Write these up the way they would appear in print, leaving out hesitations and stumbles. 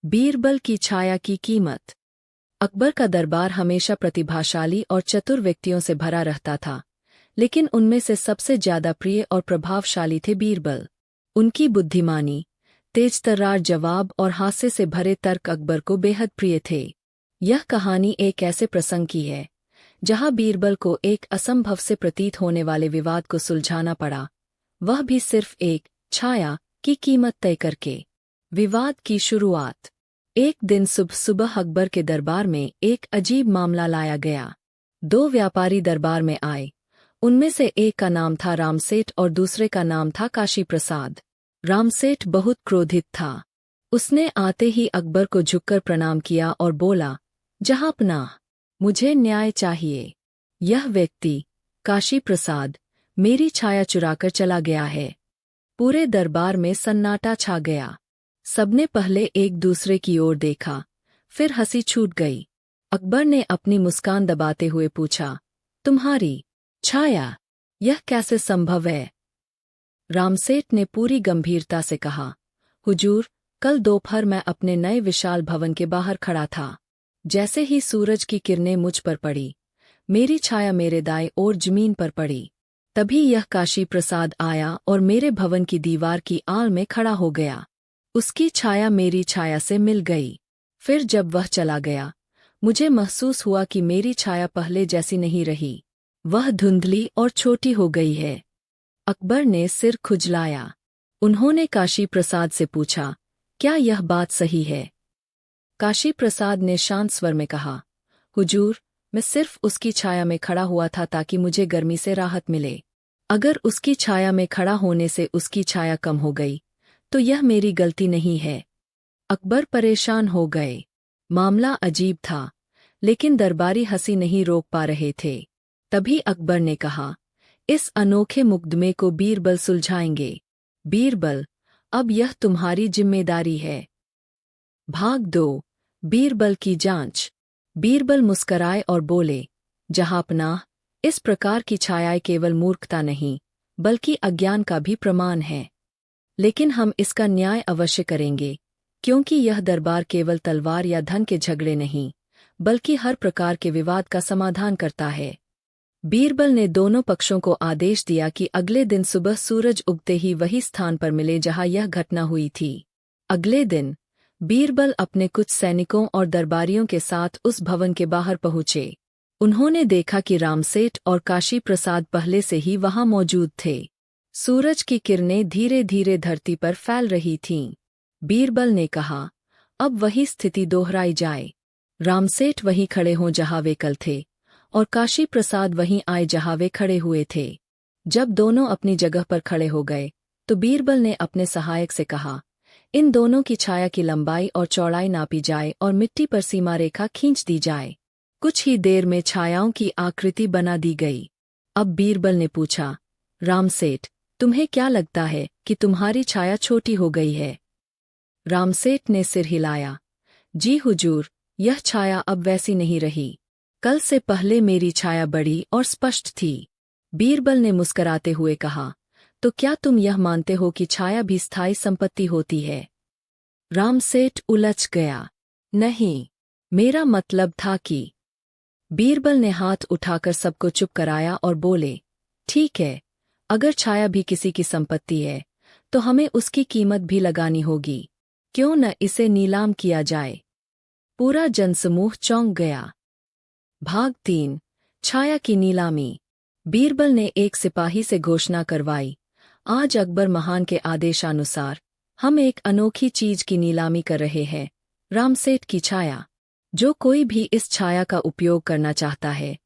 बीरबल की छाया की कीमत। अकबर का दरबार हमेशा प्रतिभाशाली और चतुर व्यक्तियों से भरा रहता था, लेकिन उनमें से सबसे ज्यादा प्रिय और प्रभावशाली थे बीरबल। उनकी बुद्धिमानी, तेजतर्रार जवाब और हास्य से भरे तर्क अकबर को बेहद प्रिय थे। यह कहानी एक ऐसे प्रसंग की है जहां बीरबल को एक असंभव से प्रतीत होने वाले विवाद को सुलझाना पड़ा, वह भी सिर्फ एक छाया की कीमत तय करके। विवाद की शुरुआत। एक दिन सुबह सुबह अकबर के दरबार में एक अजीब मामला लाया गया। दो व्यापारी दरबार में आए। उनमें से एक का नाम था रामसेठ और दूसरे का नाम था काशी प्रसाद। रामसेठ बहुत क्रोधित था। उसने आते ही अकबर को झुककर प्रणाम किया और बोला, जहांपनाह, मुझे न्याय चाहिए। यह व्यक्ति काशी प्रसाद मेरी छाया चुराकर चला गया है। पूरे दरबार में सन्नाटा छा गया। सबने पहले एक दूसरे की ओर देखा, फिर हंसी छूट गई। अकबर ने अपनी मुस्कान दबाते हुए पूछा, तुम्हारी छाया, यह कैसे संभव है? रामसेठ ने पूरी गंभीरता से कहा, हुजूर, कल दोपहर मैं अपने नए विशाल भवन के बाहर खड़ा था। जैसे ही सूरज की किरणें मुझ पर पड़ी, मेरी छाया मेरे दाएं ओर जमीन पर पड़ी। तभी यह काशी प्रसाद आया और मेरे भवन की दीवार की आड़ में खड़ा हो गया। उसकी छाया मेरी छाया से मिल गई। फिर जब वह चला गया, मुझे महसूस हुआ कि मेरी छाया पहले जैसी नहीं रही, वह धुंधली और छोटी हो गई है। अकबर ने सिर खुजलाया। उन्होंने काशी प्रसाद से पूछा, क्या यह बात सही है? काशी प्रसाद ने शांत स्वर में कहा, हुजूर, मैं सिर्फ उसकी छाया में खड़ा हुआ था ताकि मुझे गर्मी से राहत मिले। अगर उसकी छाया में खड़ा होने से उसकी छाया कम हो गई, तो यह मेरी गलती नहीं है। अकबर परेशान हो गए। मामला अजीब था, लेकिन दरबारी हंसी नहीं रोक पा रहे थे। तभी अकबर ने कहा, इस अनोखे मुकदमे को बीरबल सुलझाएंगे। बीरबल, अब यह तुम्हारी जिम्मेदारी है। भाग 2। बीरबल की जांच। बीरबल मुस्कराए और बोले, जहांपनाह, इस प्रकार की छायाएं केवल मूर्खता नहीं, बल्कि अज्ञान का भी प्रमाण है। लेकिन हम इसका न्याय अवश्य करेंगे, क्योंकि यह दरबार केवल तलवार या धन के झगड़े नहीं, बल्कि हर प्रकार के विवाद का समाधान करता है। बीरबल ने दोनों पक्षों को आदेश दिया कि अगले दिन सुबह सूरज उगते ही वही स्थान पर मिले जहां यह घटना हुई थी। अगले दिन बीरबल अपने कुछ सैनिकों और दरबारियों के साथ उस भवन के बाहर पहुंचे। उन्होंने देखा कि रामसेठ और काशी प्रसाद पहले से ही वहां मौजूद थे। सूरज की किरणें धीरे धीरे धरती पर फैल रही थीं। बीरबल ने कहा, अब वही स्थिति दोहराई जाए। रामसेठ वहीं खड़े हों जहां वे कल थे, और काशी प्रसाद वहीं आए जहां वे खड़े हुए थे। जब दोनों अपनी जगह पर खड़े हो गए, तो बीरबल ने अपने सहायक से कहा, इन दोनों की छाया की लंबाई और चौड़ाई नापी जाए और मिट्टी पर सीमा रेखा खींच दी जाए। कुछ ही देर में छायाओं की आकृति बना दी गई। अब बीरबल ने पूछा, रामसेठ, तुम्हें क्या लगता है कि तुम्हारी छाया छोटी हो गई है? रामसेठ ने सिर हिलाया, जी हुजूर, यह छाया अब वैसी नहीं रही। कल से पहले मेरी छाया बड़ी और स्पष्ट थी। बीरबल ने मुस्कराते हुए कहा, तो क्या तुम यह मानते हो कि छाया भी स्थायी संपत्ति होती है? रामसेठ उलझ गया, नहीं, मेरा मतलब था कि। बीरबल ने हाथ उठाकर सबको चुप कराया और बोले, ठीक है, अगर छाया भी किसी की संपत्ति है, तो हमें उसकी कीमत भी लगानी होगी। क्यों न इसे नीलाम किया जाए? पूरा जनसमूह चौंक गया। भाग 3। छाया की नीलामी। बीरबल ने एक सिपाही से घोषणा करवाई, आज अकबर महान के आदेशानुसार हम एक अनोखी चीज की नीलामी कर रहे हैं, रामसेठ की छाया। जो कोई भी इस छाया का उपयोग करना चाहता है,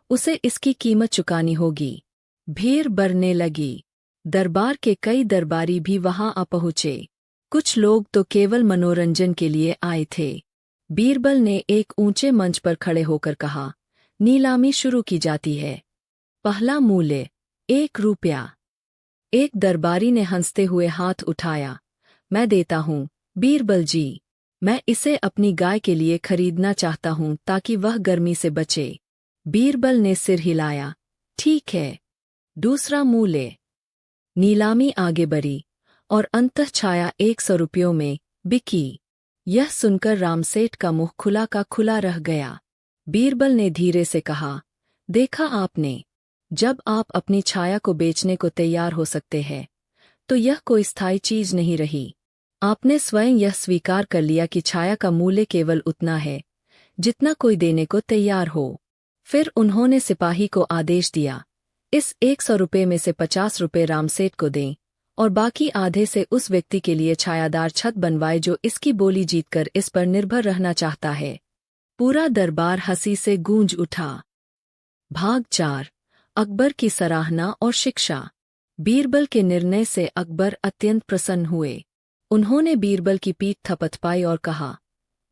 उसे इसकी कीमत चुकानी होगी। भीड़ बढ़ने लगी। दरबार के कई दरबारी भी वहां आ पहुंचे। कुछ लोग तो केवल मनोरंजन के लिए आए थे। बीरबल ने एक ऊंचे मंच पर खड़े होकर कहा, नीलामी शुरू की जाती है। पहला मूल्य 1 रुपया। एक दरबारी ने हंसते हुए हाथ उठाया, मैं देता हूँ, बीरबल जी। मैं इसे अपनी गाय के लिए खरीदना चाहता हूँ ताकि वह गर्मी से बचे। बीरबल ने सिर हिलाया, ठीक है। दूसरा मूल्य। नीलामी आगे बढ़ी और अंततः छाया 100 रुपयों में बिकी। यह सुनकर रामसेठ का मुंह खुला का खुला रह गया। बीरबल ने धीरे से कहा, देखा आपने, जब आप अपनी छाया को बेचने को तैयार हो सकते हैं तो यह कोई स्थायी चीज नहीं रही। आपने स्वयं यह स्वीकार कर लिया कि छाया का मूल्य केवल उतना है जितना कोई देने को तैयार हो। फिर उन्होंने सिपाही को आदेश दिया, इस 100 रुपये में से 50 रुपये रामसेठ को दें और बाकी आधे से उस व्यक्ति के लिए छायादार छत बनवाए जो इसकी बोली जीतकर इस पर निर्भर रहना चाहता है। पूरा दरबार हंसी से गूंज उठा। भाग 4। अकबर की सराहना और शिक्षा। बीरबल के निर्णय से अकबर अत्यंत प्रसन्न हुए। उन्होंने बीरबल की पीठ थपथपाई और कहा,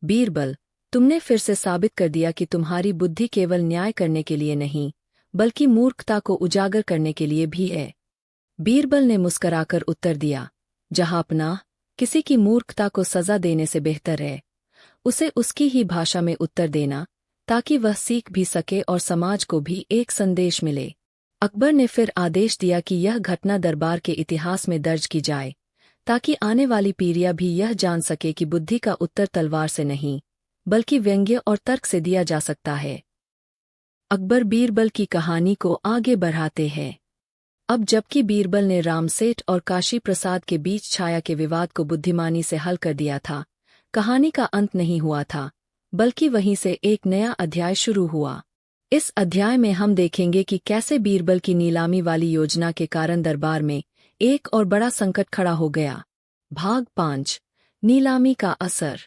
बीरबल, तुमने फिर से साबित कर दिया कि तुम्हारी बुद्धि केवल न्याय करने के लिए नहीं बल्कि मूर्खता को उजागर करने के लिए भी है। बीरबल ने मुस्कराकर उत्तर दिया, जहांपनाह, किसी की मूर्खता को सजा देने से बेहतर है उसे उसकी ही भाषा में उत्तर देना, ताकि वह सीख भी सके और समाज को भी एक संदेश मिले। अकबर ने फिर आदेश दिया कि यह घटना दरबार के इतिहास में दर्ज की जाए, ताकि आने वाली पीढ़ियां भी यह जान सके कि बुद्धि का उत्तर तलवार से नहीं बल्कि व्यंग्य और तर्क से दिया जा सकता है। अकबर बीरबल की कहानी को आगे बढ़ाते हैं। अब जबकि बीरबल ने रामसेठ और काशी प्रसाद के बीच छाया के विवाद को बुद्धिमानी से हल कर दिया था, कहानी का अंत नहीं हुआ था, बल्कि वहीं से एक नया अध्याय शुरू हुआ। इस अध्याय में हम देखेंगे कि कैसे बीरबल की नीलामी वाली योजना के कारण दरबार में एक और बड़ा संकट खड़ा हो गया। भाग 5। नीलामी का असर।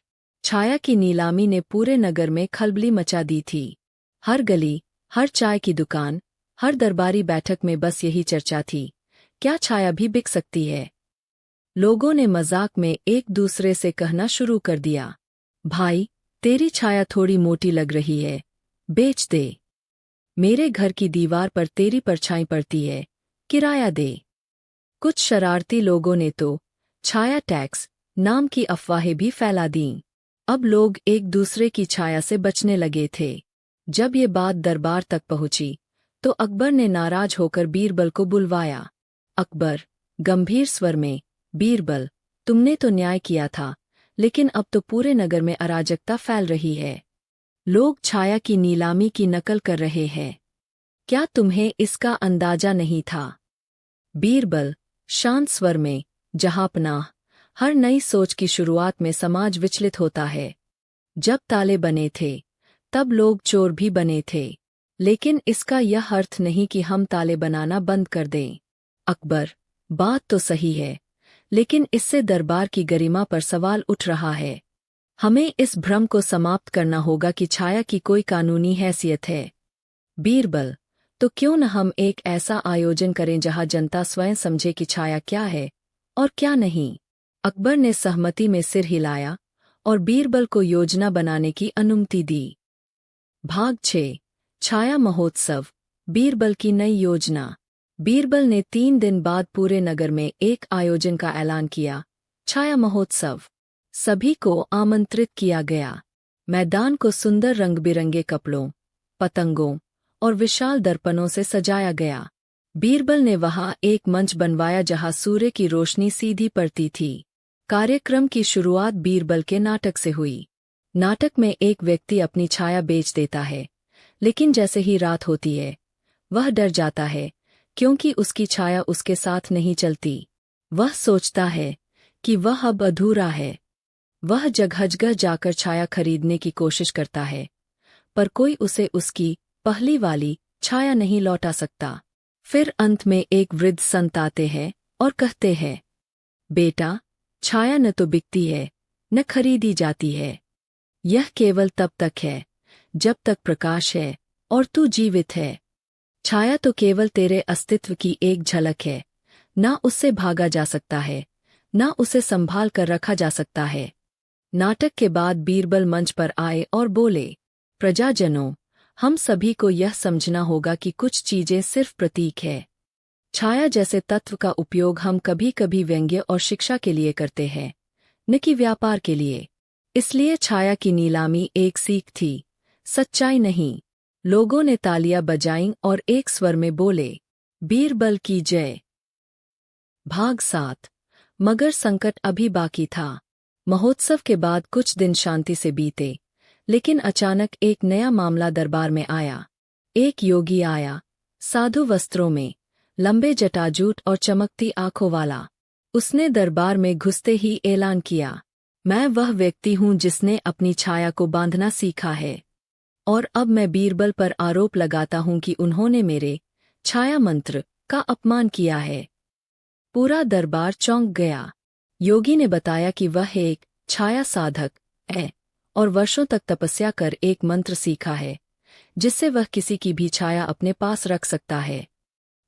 छाया की नीलामी ने पूरे नगर में खलबली मचा दी थी। हर गली, हर चाय की दुकान, हर दरबारी बैठक में बस यही चर्चा थी, क्या छाया भी बिक सकती है। लोगों ने मजाक में एक दूसरे से कहना शुरू कर दिया, भाई, तेरी छाया थोड़ी मोटी लग रही है, बेच दे। मेरे घर की दीवार पर तेरी परछाई पड़ती है, किराया दे। कुछ शरारती लोगों ने तो छाया टैक्स नाम की अफवाहें भी फैला दीं। अब लोग एक दूसरे की छाया से बचने लगे थे। जब ये बात दरबार तक पहुंची तो अकबर ने नाराज होकर बीरबल को बुलवाया। अकबर, गंभीर स्वर में, बीरबल, तुमने तो न्याय किया था, लेकिन अब तो पूरे नगर में अराजकता फैल रही है। लोग छाया की नीलामी की नकल कर रहे हैं। क्या तुम्हें इसका अंदाजा नहीं था? बीरबल, शांत स्वर में, जहांपनाह, हर नई सोच की शुरुआत में समाज विचलित होता है। जब ताले बने थे तब लोग चोर भी बने थे, लेकिन इसका यह अर्थ नहीं कि हम ताले बनाना बंद कर दें। अकबर, बात तो सही है, लेकिन इससे दरबार की गरिमा पर सवाल उठ रहा है। हमें इस भ्रम को समाप्त करना होगा कि छाया की कोई कानूनी हैसियत है। बीरबल, तो क्यों न हम एक ऐसा आयोजन करें जहां जनता स्वयं समझे कि छाया क्या है और क्या नहीं। अकबर ने सहमति में सिर हिलाया और बीरबल को योजना बनाने की अनुमति दी। भाग 6। छाया महोत्सव। बीरबल की नई योजना। बीरबल ने 3 दिन बाद पूरे नगर में एक आयोजन का ऐलान किया, छाया महोत्सव। सभी को आमंत्रित किया गया। मैदान को सुंदर रंग बिरंगे कपड़ों, पतंगों और विशाल दर्पणों से सजाया गया। बीरबल ने वहां एक मंच बनवाया जहां सूर्य की रोशनी सीधी पड़ती थी। कार्यक्रम की शुरुआत बीरबल के नाटक से हुई। नाटक में एक व्यक्ति अपनी छाया बेच देता है, लेकिन जैसे ही रात होती है वह डर जाता है, क्योंकि उसकी छाया उसके साथ नहीं चलती। वह सोचता है कि वह अब अधूरा है। वह जगह जाकर छाया खरीदने की कोशिश करता है, पर कोई उसे उसकी पहली वाली छाया नहीं लौटा सकता। फिर अंत में एक वृद्ध संत आते हैं और कहते हैं, बेटा, छाया न तो बिकती है न खरीदी जाती है। यह केवल तब तक है जब तक प्रकाश है और तू जीवित है। छाया तो केवल तेरे अस्तित्व की एक झलक है, ना उससे भागा जा सकता है, ना उसे संभाल कर रखा जा सकता है। नाटक के बाद बीरबल मंच पर आए और बोले, प्रजाजनों, हम सभी को यह समझना होगा कि कुछ चीजें सिर्फ प्रतीक है। छाया जैसे तत्व का उपयोग हम कभी कभी व्यंग्य और शिक्षा के लिए करते हैं, न कि व्यापार के लिए। इसलिए छाया की नीलामी एक सीख थी, सच्चाई नहीं। लोगों ने तालियां बजाईं और एक स्वर में बोले, बीरबल की जय। भाग 7। मगर संकट अभी बाकी था। महोत्सव के बाद कुछ दिन शांति से बीते, लेकिन अचानक एक नया मामला दरबार में आया। एक योगी आया, साधु वस्त्रों में, लंबे जटाजूट और चमकती आंखों वाला। उसने दरबार में घुसते ही ऐलान किया, मैं वह व्यक्ति हूँ जिसने अपनी छाया को बांधना सीखा है, और अब मैं बीरबल पर आरोप लगाता हूँ कि उन्होंने मेरे छाया मंत्र का अपमान किया है। पूरा दरबार चौंक गया। योगी ने बताया कि वह एक छाया साधक है और वर्षों तक तपस्या कर एक मंत्र सीखा है जिससे वह किसी की भी छाया अपने पास रख सकता है।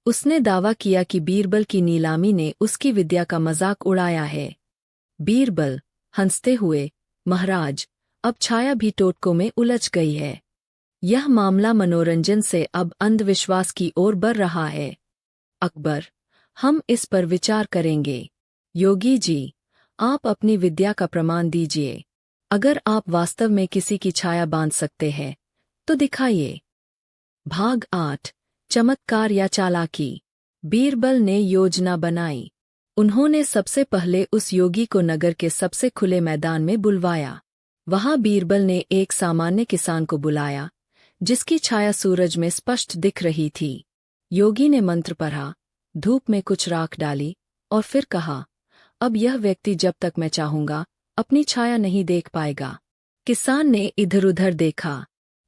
उसने दावा किया कि बीरबल की नीलामी ने उसकी विद्या का मजाक उड़ाया है। बीरबल हंसते हुए, महाराज, अब छाया भी टोटकों में उलझ गई है। यह मामला मनोरंजन से अब अंधविश्वास की ओर बढ़ रहा है। अकबर, हम इस पर विचार करेंगे। योगी जी, आप अपनी विद्या का प्रमाण दीजिए। अगर आप वास्तव में किसी की छाया बांध सकते हैं तो दिखाइए। भाग 8, चमत्कार या चालाकी। बीरबल ने योजना बनाई। उन्होंने सबसे पहले उस योगी को नगर के सबसे खुले मैदान में बुलवाया। वहां बीरबल ने एक सामान्य किसान को बुलाया जिसकी छाया सूरज में स्पष्ट दिख रही थी। योगी ने मंत्र पढ़ा, धूप में कुछ राख डाली और फिर कहा, अब यह व्यक्ति जब तक मैं चाहूंगा अपनी छाया नहीं देख पाएगा। किसान ने इधर-उधर देखा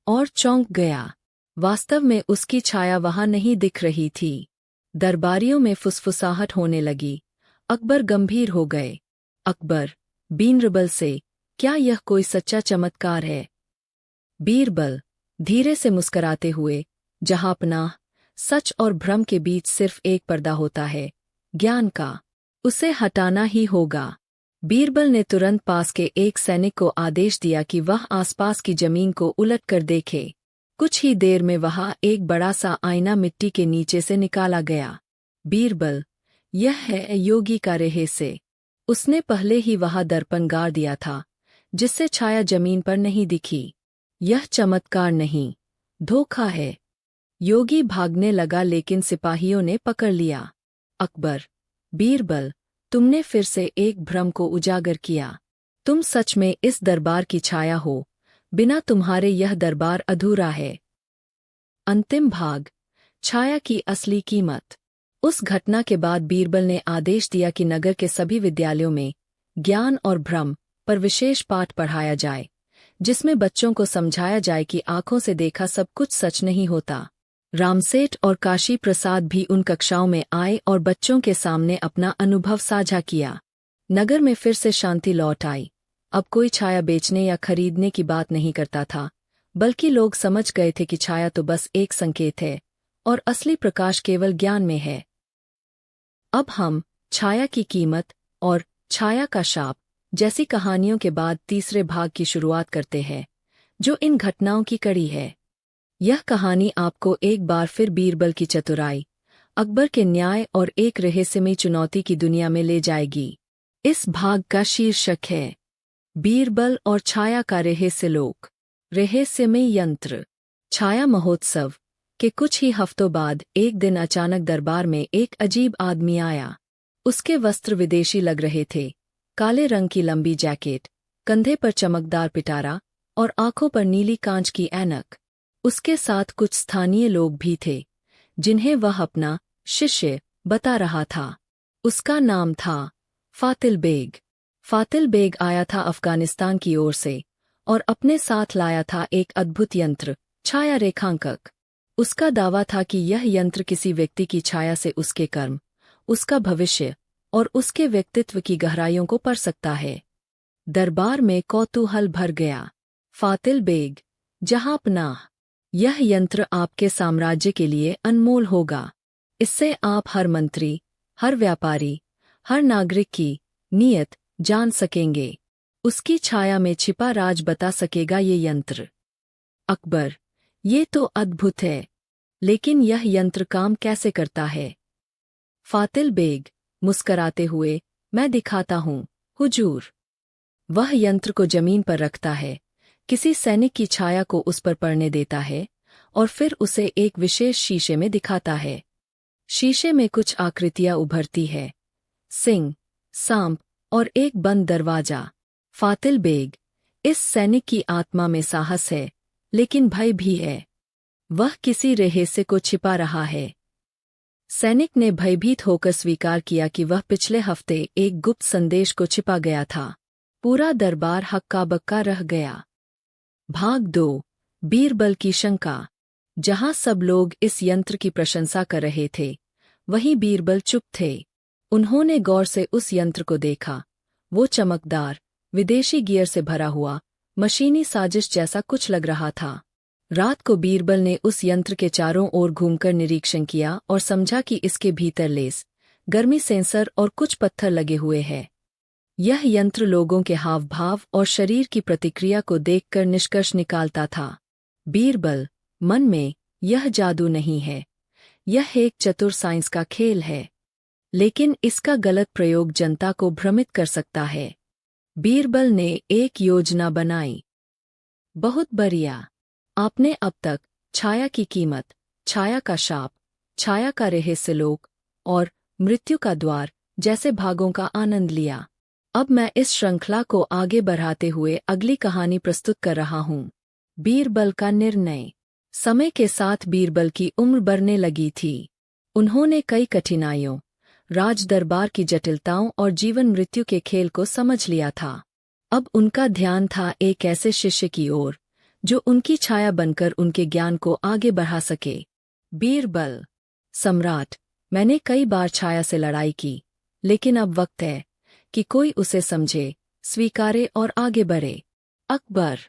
और चौंक गया। वास्तव में उसकी छाया वहां नहीं दिख रही थी। दरबारियों में फुसफुसाहट होने लगी। अकबर गंभीर हो गए। अकबर, बीरबल से, क्या यह कोई सच्चा चमत्कार है? बीरबल धीरे से मुस्कराते हुए, जहांपनाह, सच और भ्रम के बीच सिर्फ एक पर्दा होता है, ज्ञान का। उसे हटाना ही होगा। बीरबल ने तुरंत पास के एक सैनिक को आदेश दिया कि वह आसपास की जमीन को उलट कर देखे। कुछ ही देर में वहां एक बड़ा सा आईना मिट्टी के नीचे से निकाला गया। बीरबल, यह है योगी का रहस्य। उसने पहले ही वहां दर्पण गाड़ दिया था जिससे छाया जमीन पर नहीं दिखी। यह चमत्कार नहीं, धोखा है। योगी भागने लगा लेकिन सिपाहियों ने पकड़ लिया। अकबर, बीरबल, तुमने फिर से एक भ्रम को उजागर किया। तुम सच में इस दरबार की छाया हो। बिना तुम्हारे यह दरबार अधूरा है। अंतिम भाग, छाया की असली कीमत। उस घटना के बाद बीरबल ने आदेश दिया कि नगर के सभी विद्यालयों में ज्ञान और भ्रम पर विशेष पाठ पढ़ाया जाए, जिसमें बच्चों को समझाया जाए कि आंखों से देखा सब कुछ सच नहीं होता। रामसेठ और काशी प्रसाद भी उन कक्षाओं में आए और बच्चों के सामने अपना अनुभव साझा किया। नगर में फिर से शांति लौट आई। अब कोई छाया बेचने या खरीदने की बात नहीं करता था, बल्कि लोग समझ गए थे कि छाया तो बस एक संकेत है और असली प्रकाश केवल ज्ञान में है। अब हम छाया की कीमत और छाया का शाप जैसी कहानियों के बाद तीसरे भाग की शुरुआत करते हैं, जो इन घटनाओं की कड़ी है। यह कहानी आपको एक बार फिर बीरबल की चतुराई, अकबर के न्याय और एक रहस्यमयी चुनौती की दुनिया में ले जाएगी। इस भाग का शीर्षक है बीरबल और छाया का रहस्यलोक। रहस्यमयी यंत्र। छाया महोत्सव के कुछ ही हफ्तों बाद एक दिन अचानक दरबार में एक अजीब आदमी आया। उसके वस्त्र विदेशी लग रहे थे, काले रंग की लंबी जैकेट, कंधे पर चमकदार पिटारा और आंखों पर नीली कांच की ऐनक। उसके साथ कुछ स्थानीय लोग भी थे, जिन्हें वह अपना शिष्य बता रहा था। उसका नाम था फातिल बेग। फातिल बेग आया था अफगानिस्तान की ओर से और अपने साथ लाया था एक अद्भुत यंत्र, छाया रेखांकक। उसका दावा था कि यह यंत्र किसी व्यक्ति की छाया से उसके कर्म, उसका भविष्य और उसके व्यक्तित्व की गहराइयों को पढ़ सकता है। दरबार में कौतूहल भर गया। फातिल बेग, जहांपनाह, यह यंत्र आपके साम्राज्य के लिए अनमोल होगा। इससे आप हर मंत्री, हर व्यापारी, हर नागरिक की नीयत जान सकेंगे। उसकी छाया में छिपा राज बता सकेगा ये यंत्र। अकबर, ये तो अद्भुत है, लेकिन यह यंत्र काम कैसे करता है? फातिल बेग, मुस्कराते हुए, मैं दिखाता हूँ, हुजूर। वह यंत्र को जमीन पर रखता है, किसी सैनिक की छाया को उस पर पड़ने देता है और फिर उसे एक विशेष शीशे में दिखाता है। शीशे में कुछ आकृतियां उभरती है, सिंह, सांप और एक बंद दरवाजा। फातिल बेग, इस सैनिक की आत्मा में साहस है, लेकिन भय भी है। वह किसी रहस्य को छिपा रहा है। सैनिक ने भयभीत होकर स्वीकार किया कि वह पिछले हफ्ते एक गुप्त संदेश को छिपा गया था। पूरा दरबार हक्का बक्का रह गया। भाग 2। बीरबल की शंका। जहां सब लोग इस यंत्र की प्रशंसा कर रहे थे, वहीं बीरबल चुप थे। उन्होंने गौर से उस यंत्र को देखा। वो चमकदार, विदेशी गियर से भरा हुआ, मशीनी साजिश जैसा कुछ लग रहा था। रात को बीरबल ने उस यंत्र के चारों ओर घूमकर निरीक्षण किया और समझा कि इसके भीतर लेस, गर्मी सेंसर और कुछ पत्थर लगे हुए हैं। यह यंत्र लोगों के हाव भाव और शरीर की प्रतिक्रिया को देखकर निष्कर्ष निकालता था। बीरबल मन में, यह जादू नहीं है, यह एक चतुर साइंस का खेल है, लेकिन इसका गलत प्रयोग जनता को भ्रमित कर सकता है। बीरबल ने एक योजना बनाई। बहुत बढ़िया। आपने अब तक छाया की कीमत, छाया का शाप, छाया का रहस्यलोक और मृत्यु का द्वार जैसे भागों का आनंद लिया। अब मैं इस श्रृंखला को आगे बढ़ाते हुए अगली कहानी प्रस्तुत कर रहा हूँ। बीरबल का निर्णय। समय के साथ बीरबल की उम्र बढ़ने लगी थी। उन्होंने कई कठिनाइयों, राजदरबार की जटिलताओं और जीवन मृत्यु के खेल को समझ लिया था। अब उनका ध्यान था एक ऐसे शिष्य की ओर जो उनकी छाया बनकर उनके ज्ञान को आगे बढ़ा सके। बीरबल सम्राट, मैंने कई बार छाया से लड़ाई की, लेकिन अब वक्त है कि कोई उसे समझे, स्वीकारे और आगे बढ़े। अकबर,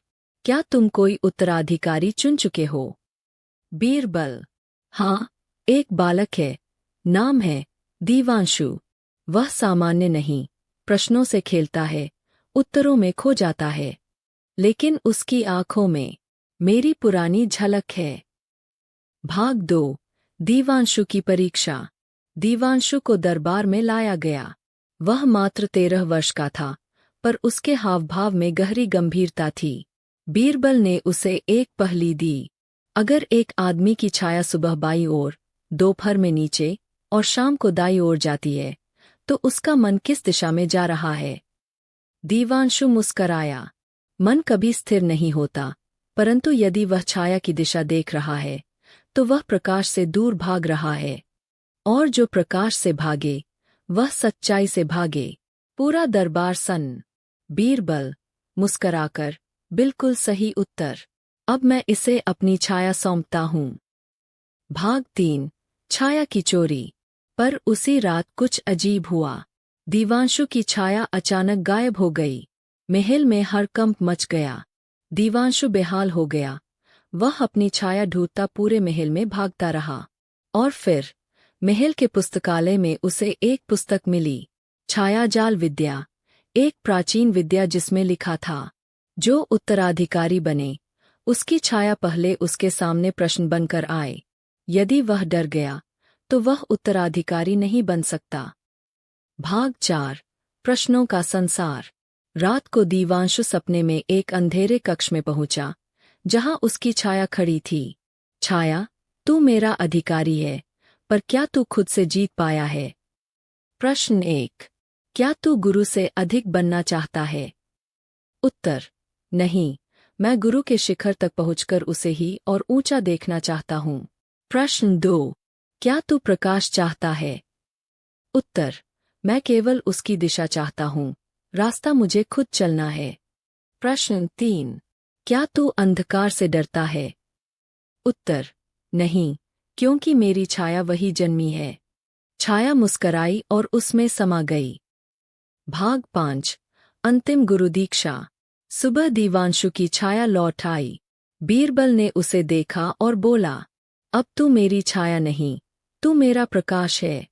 क्या तुम कोई उत्तराधिकारी चुन चुके हो? बीरबल, हाँ, एक बालक है, नाम है दीवांशु। वह सामान्य नहीं, प्रश्नों से खेलता है, उत्तरों में खो जाता है, लेकिन उसकी आंखों में मेरी पुरानी झलक है। भाग 2। दीवांशु की परीक्षा। दीवांशु को दरबार में लाया गया। वह मात्र 13 वर्ष का था, पर उसके हावभाव में गहरी गंभीरता थी। बीरबल ने उसे एक पहेली दी। अगर एक आदमी की छाया सुबह बाईं ओर, दोपहर में नीचे और शाम को दाईं ओर जाती है, तो उसका मन किस दिशा में जा रहा है? दीवांशु मुस्कराया। मन कभी स्थिर नहीं होता, परंतु यदि वह छाया की दिशा देख रहा है, तो वह प्रकाश से दूर भाग रहा है, और जो प्रकाश से भागे, वह सच्चाई से भागे। पूरा दरबार सन्न। बीरबल मुस्कराकर, बिल्कुल सही उत्तर। अब मैं इसे अपनी छाया सौंपता हूँ। भाग 3। छाया की चोरी। पर उसी रात कुछ अजीब हुआ। दीवांशु की छाया अचानक गायब हो गई। महल में हड़कंप मच गया। दीवांशु बेहाल हो गया। वह अपनी छाया ढूंढता पूरे महल में भागता रहा, और फिर महल के पुस्तकालय में उसे एक पुस्तक मिली, छायाजाल विद्या, एक प्राचीन विद्या जिसमें लिखा था, जो उत्तराधिकारी बने, उसकी छाया पहले उसके सामने प्रश्न बनकर आए। यदि वह डर गया, तो वह उत्तराधिकारी नहीं बन सकता। भाग 4। प्रश्नों का संसार। रात को दीवांशु सपने में एक अंधेरे कक्ष में पहुंचा, जहां उसकी छाया खड़ी थी। छाया, तू मेरा अधिकारी है, पर क्या तू खुद से जीत पाया है? प्रश्न 1। क्या तू गुरु से अधिक बनना चाहता है? उत्तर, नहीं, मैं गुरु के शिखर तक पहुंचकर उसे ही और ऊंचा देखना चाहता हूँ। प्रश्न 2। क्या तू प्रकाश चाहता है? उत्तर, मैं केवल उसकी दिशा चाहता हूँ, रास्ता मुझे खुद चलना है। प्रश्न 3। क्या तू अंधकार से डरता है? उत्तर, नहीं, क्योंकि मेरी छाया वही जन्मी है। छाया मुस्कराई और उसमें समा गई। भाग 5। अंतिम गुरु दीक्षा। सुबह दीवांशु की छाया लौट आई। बीरबल ने उसे देखा और बोला, अब तू मेरी छाया नहीं, तू मेरा प्रकाश है।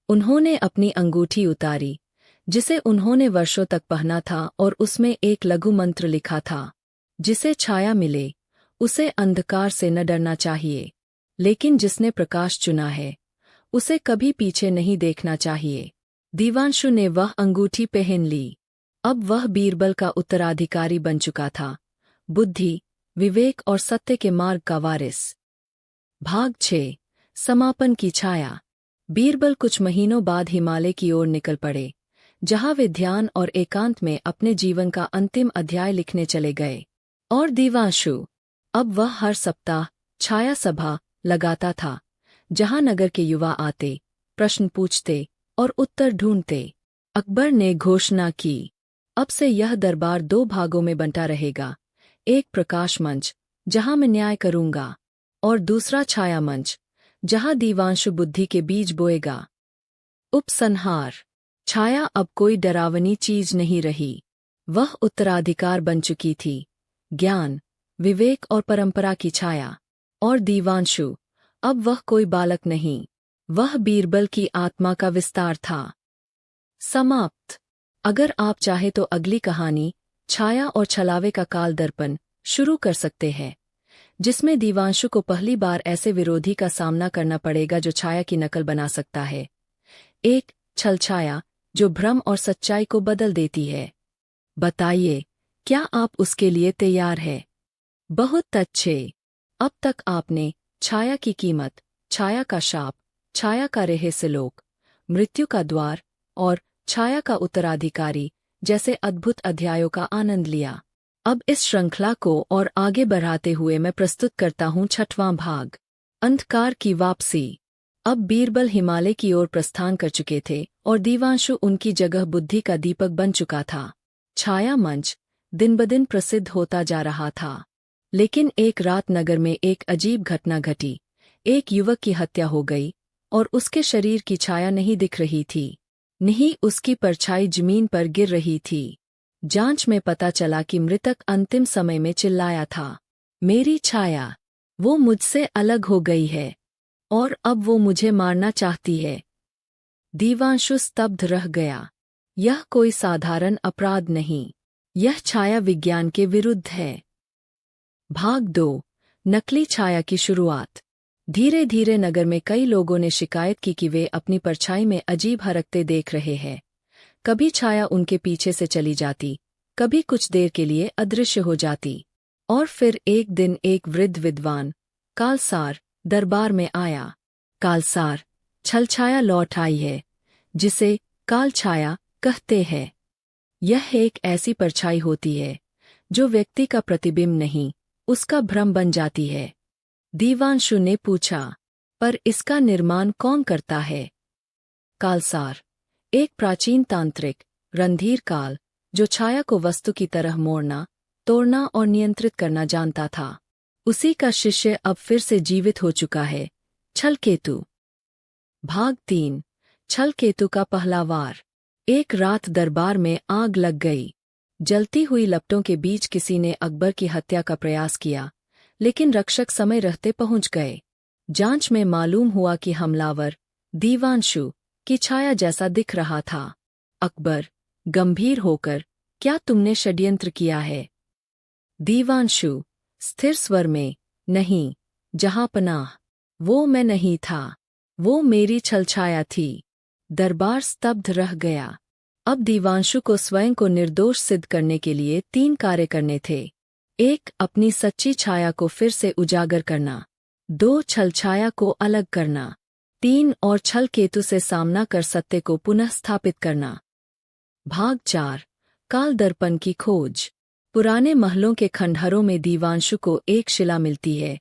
उन्होंने अपनी अंगूठी उतारी, जिसे उन्होंने वर्षों तक पहना था, और उसमें एक लघु मंत्र लिखा था, जिसे छाया मिले, उसे अंधकार से न डरना चाहिए, लेकिन जिसने प्रकाश चुना है, उसे कभी पीछे नहीं देखना चाहिए। दीवांशु ने वह अंगूठी पहन ली। अब वह बीरबल का उत्तराधिकारी बन चुका था, बुद्धि, विवेक और सत्य के मार्ग का वारिस। भाग 6। समापन की छाया। बीरबल कुछ महीनों बाद हिमालय की ओर निकल पड़े, जहां वे ध्यान और एकांत में अपने जीवन का अंतिम अध्याय लिखने चले गए। और दिवांशु, अब वह हर सप्ताह छाया सभा लगाता था, जहां नगर के युवा आते, प्रश्न पूछते और उत्तर ढूंढते। अकबर ने घोषणा की, अब से यह दरबार 2 भागों में बंटा रहेगा, एक प्रकाश मंच, जहां मैं न्याय करूंगा, और दूसरा छाया मंच, जहां दिवांशु बुद्धि के बीज बोएगा। उपसंहार। छाया अब कोई डरावनी चीज नहीं रही। वह उत्तराधिकार बन चुकी थी, ज्ञान, विवेक और परंपरा की छाया। और दिवांशु, अब वह कोई बालक नहीं, वह बीरबल की आत्मा का विस्तार था। समाप्त। अगर आप चाहे तो अगली कहानी, छाया और छलावे का काल दर्पण, शुरू कर सकते हैं, जिसमें दिवांशु को पहली बार ऐसे विरोधी का सामना करना पड़ेगा जो छाया की नकल बना सकता है। एक छल छाया जो भ्रम और सच्चाई को बदल देती है। बताइए, क्या आप उसके लिए तैयार हैं? बहुत अच्छे। अब तक आपने छाया की कीमत, छाया का शाप, छाया का रहस्यलोक, मृत्यु का द्वार और छाया का उत्तराधिकारी जैसे अद्भुत अध्यायों का आनंद लिया। अब इस श्रृंखला को और आगे बढ़ाते हुए मैं प्रस्तुत करता हूँ 6वां भाग, अंधकार की वापसी। अब बीरबल हिमालय की ओर प्रस्थान कर चुके थे और दिवांशु उनकी जगह बुद्धि का दीपक बन चुका था। छाया मंच दिन-ब-दिन प्रसिद्ध होता जा रहा था। लेकिन एक रात नगर में एक अजीब घटना घटी। एक युवक की हत्या हो गई और उसके शरीर की छाया नहीं दिख रही थी, नहीं उसकी परछाई जमीन पर गिर रही थी। जांच में पता चला कि मृतक अंतिम समय में चिल्लाया था, मेरी छाया, वो मुझसे अलग हो गई है और अब वो मुझे मारना चाहती है। दिवांशु स्तब्ध रह गया। यह कोई साधारण अपराध नहीं, यह छाया विज्ञान के विरुद्ध है। भाग 2, नकली छाया की शुरुआत। धीरे धीरे नगर में कई लोगों ने शिकायत की कि वे अपनी परछाई में अजीब हरकतें देख रहे हैं। कभी छाया उनके पीछे से चली जाती, कभी कुछ देर के लिए अदृश्य हो जाती। और फिर एक दिन एक वृद्ध विद्वान, कालसार, दरबार में आया। कालसार, छल छाया लौट आई है, जिसे काल छाया कहते हैं। यह एक ऐसी परछाई होती है जो व्यक्ति का प्रतिबिंब नहीं, उसका भ्रम बन जाती है। दिवांशु ने पूछा, पर इसका निर्माण कौन करता है? कालसार, एक प्राचीन तांत्रिक, रणधीर काल, जो छाया को वस्तु की तरह मोड़ना, तोड़ना और नियंत्रित करना जानता था। उसी का शिष्य अब फिर से जीवित हो चुका है, छलकेतु। भाग 3, छलकेतु का पहला वार। एक रात दरबार में आग लग गई। जलती हुई लपटों के बीच किसी ने अकबर की हत्या का प्रयास किया, लेकिन रक्षक समय रहते पहुंच गए। जांच में मालूम हुआ कि हमलावर दिवांशु की छाया जैसा दिख रहा था। अकबर, गंभीर होकर, क्या तुमने षड्यंत्र किया है? दिवांशु, स्थिर स्वर में, नहीं, जहांपनाह, वो मैं नहीं था, वो मेरी छलछाया थी। दरबार स्तब्ध रह गया। अब दिवांशु को स्वयं को निर्दोष सिद्ध करने के लिए 3 कार्य करने थे। 1, अपनी सच्ची छाया को फिर से उजागर करना। 2, छलछाया को अलग करना। 3, और छल केतु से सामना कर सत्य को पुनः स्थापित करना। भाग 4, काल दर्पण की खोज। पुराने महलों के खंडहरों में दिवांशु को एक शिला मिलती है,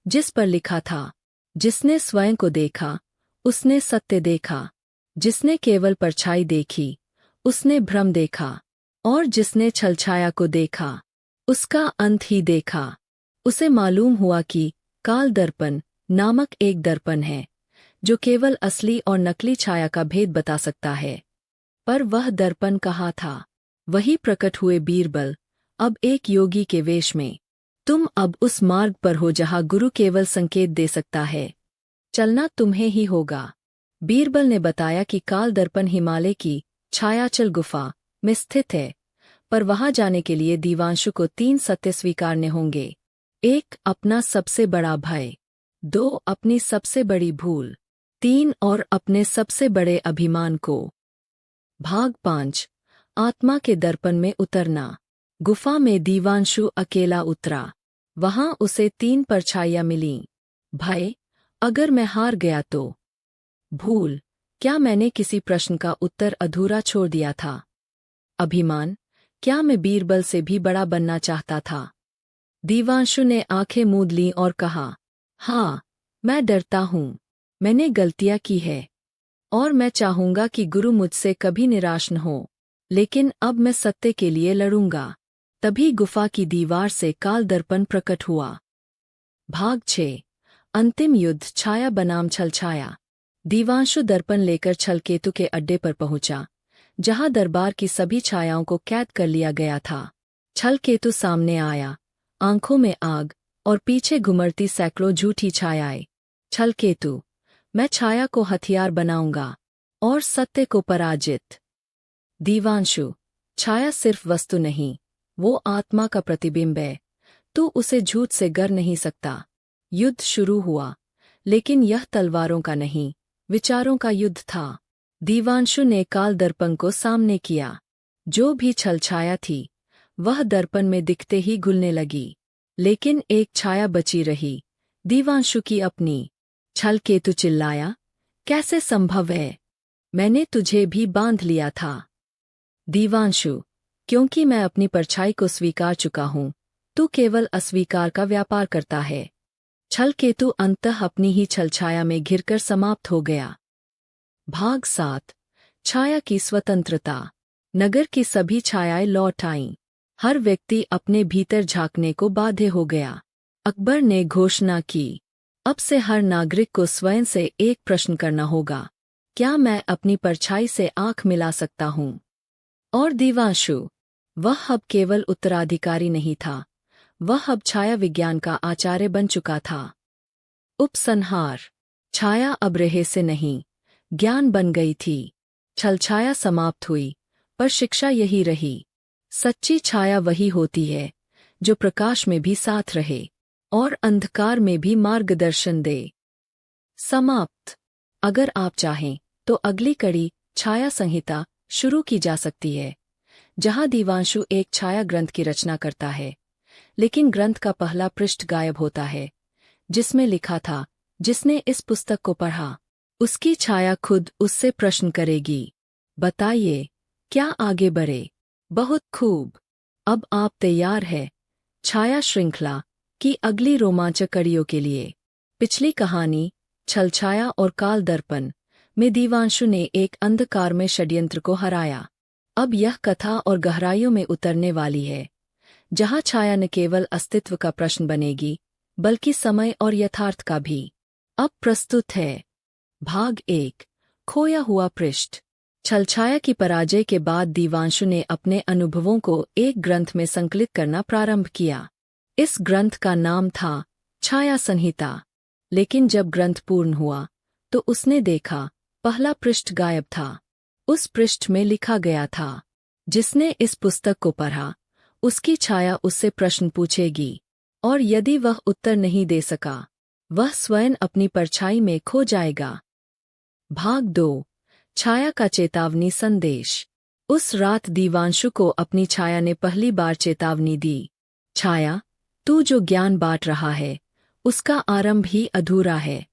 जिस पर लिखा था, जिसने स्वयं को देखा, उसने सत्य देखा। जिसने केवल परछाई देखी, उसने भ्रम देखा। और जिसने छलछाया को देखा, उसका अंत ही देखा। उसे मालूम हुआ कि काल दर्पण नामक एक दर्पण है, जो केवल असली और नकली छाया का भेद बता सकता है। पर वह दर्पण कहाँ था? वही प्रकट हुए बीरबल, अब एक योगी के वेश में। तुम अब उस मार्ग पर हो जहाँ गुरु केवल संकेत दे सकता है। चलना तुम्हें ही होगा। बीरबल ने बताया कि काल दर्पण हिमालय की छायाचल गुफा में स्थित है, पर वहां जाने के लिए दिवांशु को 3 सत्य स्वीकारने होंगे। 1, अपना सबसे बड़ा भय। 2, अपनी सबसे बड़ी भूल। 3, और अपने सबसे बड़े अभिमान को। भाग 5, आत्मा के दर्पण में उतरना। गुफा में दिवांशु अकेला उतरा। वहां उसे 3 परछाइयां मिलीं। भय, अगर मैं हार गया तो। भूल, क्या मैंने किसी प्रश्न का उत्तर अधूरा छोड़ दिया था? अभिमान, क्या मैं बीरबल से भी बड़ा बनना चाहता था? दीवांशु ने आंखें मूंद लीं और कहा, हाँ, मैं डरता हूँ। मैंने गलतियाँ की है और मैं चाहूंगा कि गुरु मुझसे कभी निराश न हो। लेकिन अब मैं सत्य के लिए लड़ूंगा। तभी गुफा की दीवार से काल दर्पण प्रकट हुआ। भाग 6। अंतिम युद्ध। छाया बनाम छलछाया। दीवांशु दर्पण लेकर छलकेतु के अड्डे पर पहुंचा, जहां दरबार की सभी छायाओं को कैद कर लिया गया था। छलकेतु सामने आया, आंखों में आग और पीछे घुमरती सैकड़ों झूठी छायाएं। छलकेतु, मैं छाया को हथियार बनाऊंगा और सत्य को पराजित। दीवांशु, छाया सिर्फ वस्तु नहीं, वो आत्मा का प्रतिबिंब है। तू उसे झूठ से गर नहीं सकता। युद्ध शुरू हुआ, लेकिन यह तलवारों का नहीं, विचारों का युद्ध था। दीवांशु ने काल दर्पण को सामने किया। जो भी छलछाया थी, वह दर्पण में दिखते ही घुलने लगी। लेकिन एक छाया बची रही, दीवांशु की अपनी। छलकेतु चिल्लाया, कैसे संभव है? मैंने तुझे भी बांध लिया था। दीवांशु, क्योंकि मैं अपनी परछाई को स्वीकार चुका हूं। तू केवल अस्वीकार का व्यापार करता है। छलकेतु अंततः अपनी ही छलछाया में घिरकर समाप्त हो गया। भाग 7। छाया की स्वतंत्रता। नगर की सभी छायाएं लौट आईं। हर व्यक्ति अपने भीतर झांकने को बाध्य हो गया। अकबर ने घोषणा की, अब से हर नागरिक को स्वयं से एक प्रश्न करना होगा, क्या मैं अपनी परछाई से आंख मिला सकता हूँ? और दीवांशु, वह अब केवल उत्तराधिकारी नहीं था, वह अब छाया विज्ञान का आचार्य बन चुका था। उपसंहार। छाया अब रहे से नहीं, ज्ञान बन गई थी। छलछाया समाप्त हुई, पर शिक्षा यही रही। सच्ची छाया वही होती है, जो प्रकाश में भी साथ रहे और अंधकार में भी मार्गदर्शन दे। समाप्त। अगर आप चाहें, तो अगली कड़ी, छाया संहिता, शुरू की जा सकती है, जहां दीवांशु एक छाया ग्रंथ की रचना करता है। लेकिन ग्रंथ का पहला पृष्ठ गायब होता है, जिसमें लिखा था, जिसने इस पुस्तक को पढ़ा, उसकी छाया खुद उससे प्रश्न करेगी, बताइए, क्या आगे बढ़े? बहुत खूब। अब आप तैयार हैं छाया श्रृंखला की अगली रोमांचक कड़ियों के लिए। पिछली कहानी, छलछाया और काल दर्पण, में दीवांशु ने एक अंधकार में षड्यंत्र को हराया। अब यह कथा और गहराइयों में उतरने वाली है, जहां छाया न केवल अस्तित्व का प्रश्न बनेगी, बल्कि समय और यथार्थ का भी। अब प्रस्तुत है भाग 1, खोया हुआ पृष्ठ। छलछाया की पराजय के बाद दीवांशु ने अपने अनुभवों को एक ग्रंथ में संकलित करना प्रारंभ किया। इस ग्रंथ का नाम था छाया संहिता। लेकिन जब ग्रंथ पूर्ण हुआ, तो उसने देखा, पहला पृष्ठ गायब था। उस पृष्ठ में लिखा गया था, जिसने इस पुस्तक को पढ़ा, उसकी छाया उससे प्रश्न पूछेगी, और यदि वह उत्तर नहीं दे सका, वह स्वयं अपनी परछाई में खो जाएगा। भाग 2, छाया का चेतावनी संदेश। उस रात दीवांशु को अपनी छाया ने पहली बार चेतावनी दी, छाया, तू जो ज्ञान बांट रहा है, उसका आरंभ ही अधूरा है।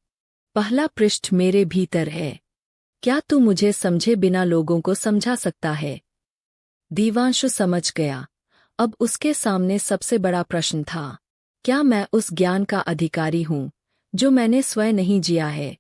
पहला पृष्ठ मेरे भीतर है। क्या तू मुझे समझे बिना लोगों को समझा सकता है? दीवांशु समझ गया। अब उसके सामने सबसे बड़ा प्रश्न था, क्या मैं उस ज्ञान का अधिकारी हूँ, जो मैंने स्वयं नहीं जिया है?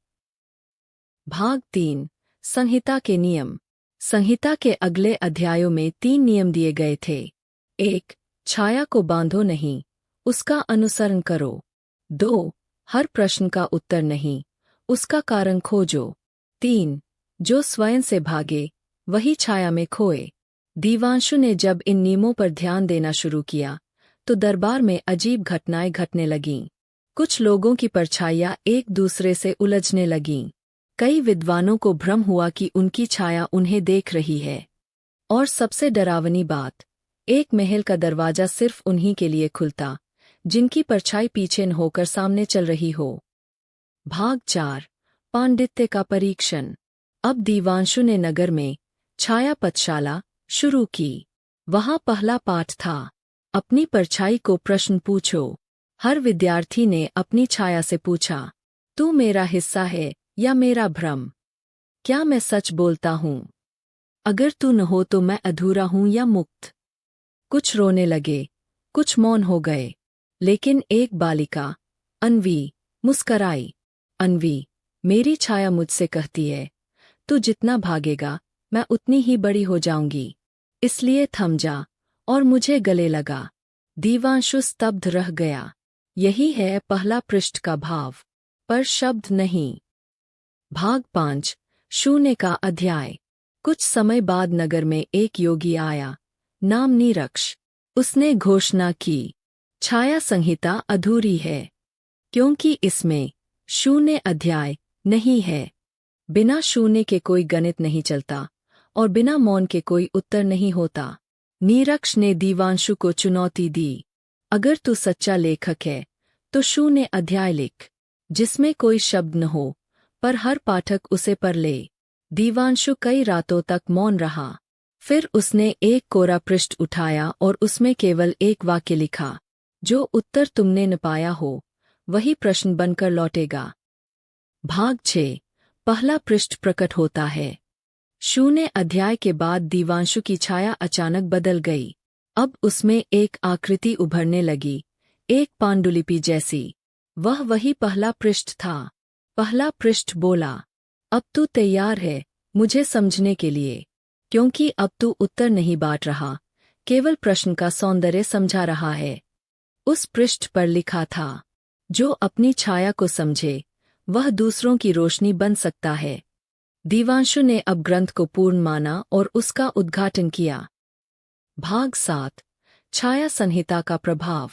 भाग 3, संहिता के नियम। संहिता के अगले अध्यायों में 3 नियम दिए गए थे। 1, छाया को बांधो नहीं, उसका अनुसरण करो। 2, हर प्रश्न का उत्तर नहीं, उसका कारण खोजो। 3, जो स्वयं से भागे, वही छाया में खोए। दीवांशु ने जब इन नियमों पर ध्यान देना शुरू किया, तो दरबार में अजीब घटनाएं घटने लगीं। कुछ लोगों की परछाइयां एक दूसरे से उलझने लगीं। कई विद्वानों को भ्रम हुआ कि उनकी छाया उन्हें देख रही है। और सबसे डरावनी बात, एक महल का दरवाजा सिर्फ उन्हीं के लिए खुलता, जिनकी परछाई पीछे न होकर सामने चल रही हो। भाग 4, पांडित्य का परीक्षण। अब दीवांशु ने नगर में छाया पथशाला शुरू की। वहां पहला पाठ था, अपनी परछाई को प्रश्न पूछो। हर विद्यार्थी ने अपनी छाया से पूछा, तू मेरा हिस्सा है या मेरा भ्रम? क्या मैं सच बोलता हूँ? अगर तू न हो तो मैं अधूरा हूँ या मुक्त। कुछ रोने लगे, कुछ मौन हो गए, लेकिन एक बालिका, अन्वी, मुस्कराई। अन्वी, मेरी छाया मुझसे कहती है, तू जितना भागेगा, मैं उतनी ही बड़ी हो जाऊंगी। इसलिए थम जा, और मुझे गले लगा। दीवांशु स्तब्ध रह गया। यही है पहला पृष्ठ का भाव, पर शब्द नहीं। भाग 5, शून्य का अध्याय। कुछ समय बाद नगर में एक योगी आया, नाम नीरक्ष। उसने घोषणा की, छाया संहिता अधूरी है, क्योंकि इसमें शून्य अध्याय नहीं है। बिना शून्य के कोई गणित नहीं चलता, और बिना मौन के कोई उत्तर नहीं होता। नीरक्ष ने दीवांशु को चुनौती दी, अगर तू सच्चा लेखक है, तो शून्य अध्याय लिख, जिसमें कोई शब्द न हो, पर हर पाठक उसे पढ़ ले। दीवांशु कई रातों तक मौन रहा। फिर उसने एक कोरा पृष्ठ उठाया और उसमें केवल एक वाक्य लिखा, जो उत्तर तुमने न पाया हो, वही प्रश्न बनकर लौटेगा। भाग 6, पहला पृष्ठ प्रकट होता है। शून्य अध्याय के बाद दीवांशु की छाया अचानक बदल गई। अब उसमें एक आकृति उभरने लगी, एक पांडुलिपि जैसी। वह वही पहला पृष्ठ था। पहला पृष्ठ बोला, अब तू तैयार है मुझे समझने के लिए, क्योंकि अब तू उत्तर नहीं बांट रहा, केवल प्रश्न का सौंदर्य समझा रहा है। उस पृष्ठ पर लिखा था, जो अपनी छाया को समझे, वह दूसरों की रोशनी बन सकता है। दीवांशु ने अब ग्रंथ को पूर्ण माना और उसका उद्घाटन किया। भाग 7, छाया संहिता का प्रभाव।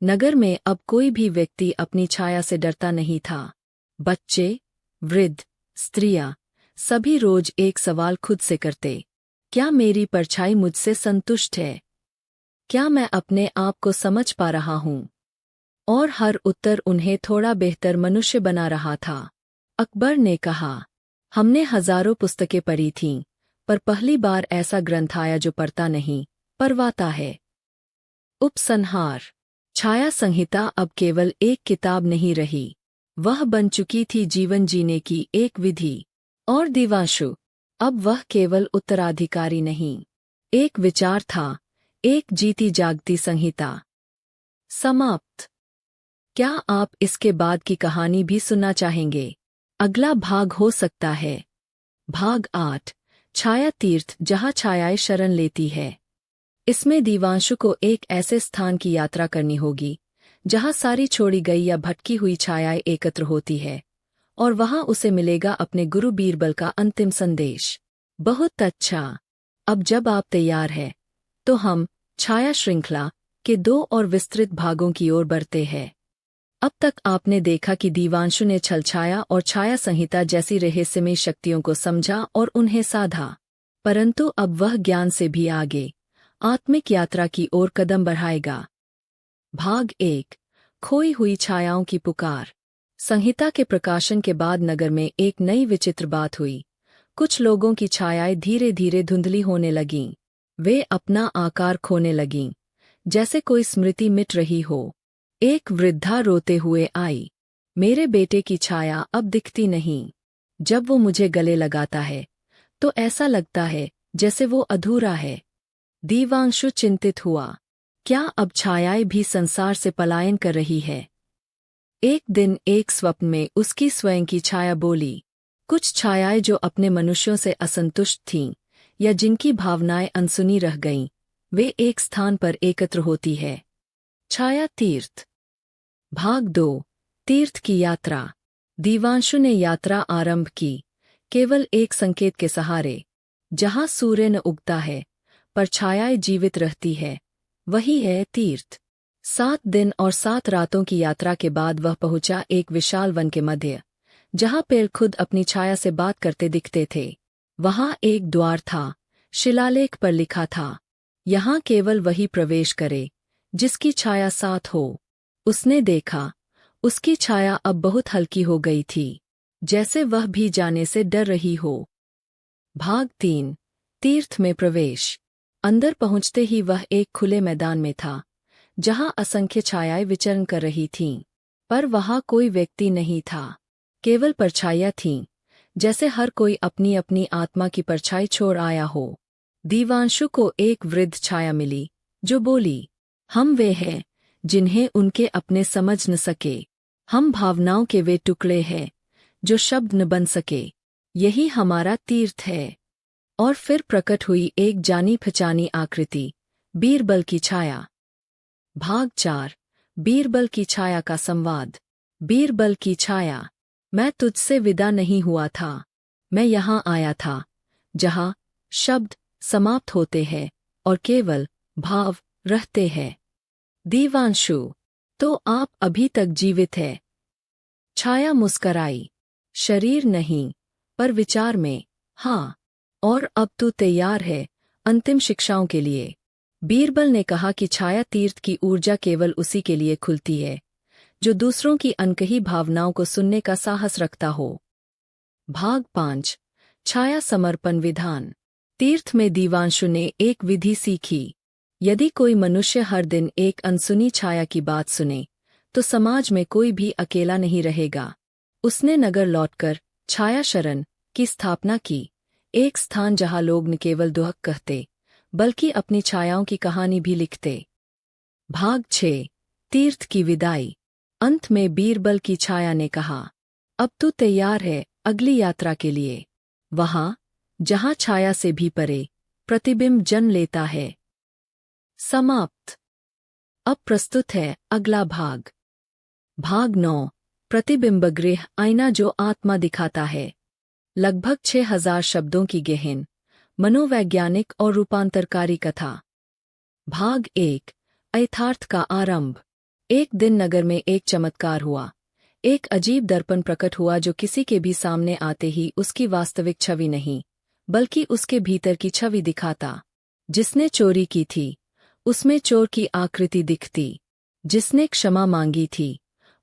नगर में अब कोई भी व्यक्ति अपनी छाया से डरता नहीं था। बच्चे, वृद्ध, स्त्रियां, सभी रोज एक सवाल खुद से करते, क्या मेरी परछाई मुझसे संतुष्ट है? क्या मैं अपने आप को समझ पा रहा हूँ? और हर उत्तर उन्हें थोड़ा बेहतर मनुष्य बना रहा था। अकबर ने कहा, हमने हजारों पुस्तकें पढ़ी थीं, पर पहली बार ऐसा ग्रंथ आया जो पढ़ता नहीं, पढ़वाता है। उपसंहार। छाया संहिता अब केवल एक किताब नहीं रही, वह बन चुकी थी जीवन जीने की एक विधि। और दीवांशु, अब वह केवल उत्तराधिकारी नहीं, एक विचार था, एक जीती जागती संहिता। समाप्त। क्या आप इसके बाद की कहानी भी सुनना चाहेंगे? अगला भाग हो सकता है भाग 8, छाया तीर्थ जहाँ छायाएं शरण लेती है। इसमें दीवांशु को एक ऐसे स्थान की यात्रा करनी होगी, जहाँ सारी छोड़ी गई या भटकी हुई छायाएं एकत्र होती है, और वहाँ उसे मिलेगा अपने गुरु बीरबल का अंतिम संदेश। बहुत अच्छा। अब जब आप तैयार हैं, तो हम छाया श्रृंखला के 2 और विस्तृत भागों की ओर बढ़ते हैं। अब तक आपने देखा कि दीवांशु ने छलछाया और छाया संहिता जैसी रहस्यमयी शक्तियों को समझा और उन्हें साधा, परंतु अब वह ज्ञान से भी आगे आत्मिक यात्रा की ओर कदम बढ़ाएगा। भाग 1, खोई हुई छायाओं की पुकार। संहिता के प्रकाशन के बाद नगर में एक नई विचित्र बात हुई। कुछ लोगों की छायाएं धीरे धीरे धुंधली होने लगीं। वे अपना आकार खोने लगीं, जैसे कोई स्मृति मिट रही हो। एक वृद्धा रोते हुए आई, मेरे बेटे की छाया अब दिखती नहीं। जब वो मुझे गले लगाता है, तो ऐसा लगता है जैसे वो अधूरा है। दीवांशु चिंतित हुआ, क्या अब छायाएं भी संसार से पलायन कर रही है? एक दिन एक स्वप्न में उसकी स्वयं की छाया बोली। कुछ छायाएं जो अपने मनुष्यों से असंतुष्ट थीं, या जिनकी भावनाएं अनसुनी रह गईं, वे एक स्थान पर एकत्र होती है। छाया तीर्थ। भाग 2, तीर्थ की यात्रा। दीवांशु ने यात्रा आरंभ की, केवल एक संकेत के सहारे, जहाँ सूर्य न उगता है, पर छायाएं जीवित रहती है, वही है तीर्थ। 7 दिन और 7 रातों की यात्रा के बाद वह पहुंचा एक विशाल वन के मध्य, जहाँ पेड़ खुद अपनी छाया से बात करते दिखते थे। वहाँ एक द्वार था, शिलालेख पर लिखा था, यहाँ केवल वही प्रवेश करे जिसकी छाया साथ हो। उसने देखा, उसकी छाया अब बहुत हल्की हो गई थी, जैसे वह भी जाने से डर रही हो। भाग 3, तीर्थ में प्रवेश। अंदर पहुंचते ही वह एक खुले मैदान में था, जहां असंख्य छायाएं विचरण कर रही थीं, पर वहां कोई व्यक्ति नहीं था, केवल परछाइयां थीं, जैसे हर कोई अपनी अपनी आत्मा की परछाई छोड़ आया हो। दीवांशु को एक वृद्ध छाया मिली, जो बोली, हम वे हैं जिन्हें उनके अपने समझ न सके। हम भावनाओं के वे टुकड़े हैं जो शब्द न बन सके। यही हमारा तीर्थ है। और फिर प्रकट हुई एक जानी पहचानी आकृति, बीरबल की छाया। भाग 4। बीरबल की छाया का संवाद। बीरबल की छाया। मैं तुझसे विदा नहीं हुआ था। मैं यहाँ आया था जहाँ शब्द समाप्त होते हैं और केवल भाव रहते हैं। दीवांशु, तो आप अभी तक जीवित है? छाया मुस्कराई। शरीर नहीं, पर विचार में, हाँ। और अब तू तैयार है अंतिम शिक्षाओं के लिए? बीरबल ने कहा कि छाया तीर्थ की ऊर्जा केवल उसी के लिए खुलती है जो दूसरों की अनकही भावनाओं को सुनने का साहस रखता हो। भाग 5। छाया समर्पण विधान। तीर्थ में दीवांशु ने एक विधि सीखी। यदि कोई मनुष्य हर दिन एक अनसुनी छाया की बात सुने, तो समाज में कोई भी अकेला नहीं रहेगा। उसने नगर लौटकर छाया शरण की स्थापना की, एक स्थान जहां लोग न केवल दुहक कहते, बल्कि अपनी छायाओं की कहानी भी लिखते। भाग 6। तीर्थ की विदाई। अंत में बीरबल की छाया ने कहा, अब तू तैयार है अगली यात्रा के लिए, वहां जहां छाया से भी परे प्रतिबिंब जन्म लेता है। समाप्त। अब प्रस्तुत है अगला भाग। भाग 9। प्रतिबिंबगृह, आईना जो आत्मा दिखाता है। लगभग 6000 शब्दों की गहन मनोवैज्ञानिक और रूपांतरकारी कथा। भाग 1। यथार्थ का आरंभ। एक दिन नगर में एक चमत्कार हुआ। एक अजीब दर्पण प्रकट हुआ जो किसी के भी सामने आते ही उसकी वास्तविक छवि नहीं, बल्कि उसके भीतर की छवि दिखाता। जिसने चोरी की थी, उसमें चोर की आकृति दिखती। जिसने क्षमा मांगी थी,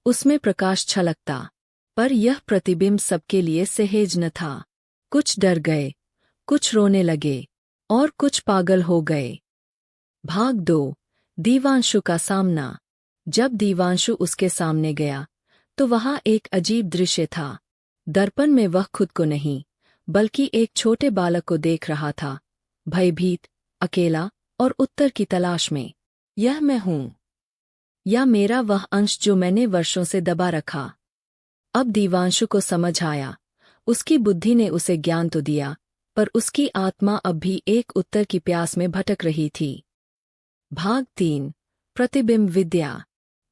उसमें प्रकाश छलकता। पर यह प्रतिबिंब सबके लिए सहज न था। कुछ डर गए, कुछ रोने लगे, और कुछ पागल हो गए। भाग 2। दीवांशु का सामना। जब दीवांशु उसके सामने गया, तो वहां एक अजीब दृश्य था। दर्पण में वह खुद को नहीं, बल्कि एक छोटे बालक को देख रहा था, भयभीत, अकेला और उत्तर की तलाश में। यह मैं हूं, या मेरा वह अंश जो मैंने वर्षों से दबा रखा? अब दीवांशु को समझ आया। उसकी बुद्धि ने उसे ज्ञान तो दिया, पर उसकी आत्मा अब भी एक उत्तर की प्यास में भटक रही थी। भाग 3। प्रतिबिंब विद्या।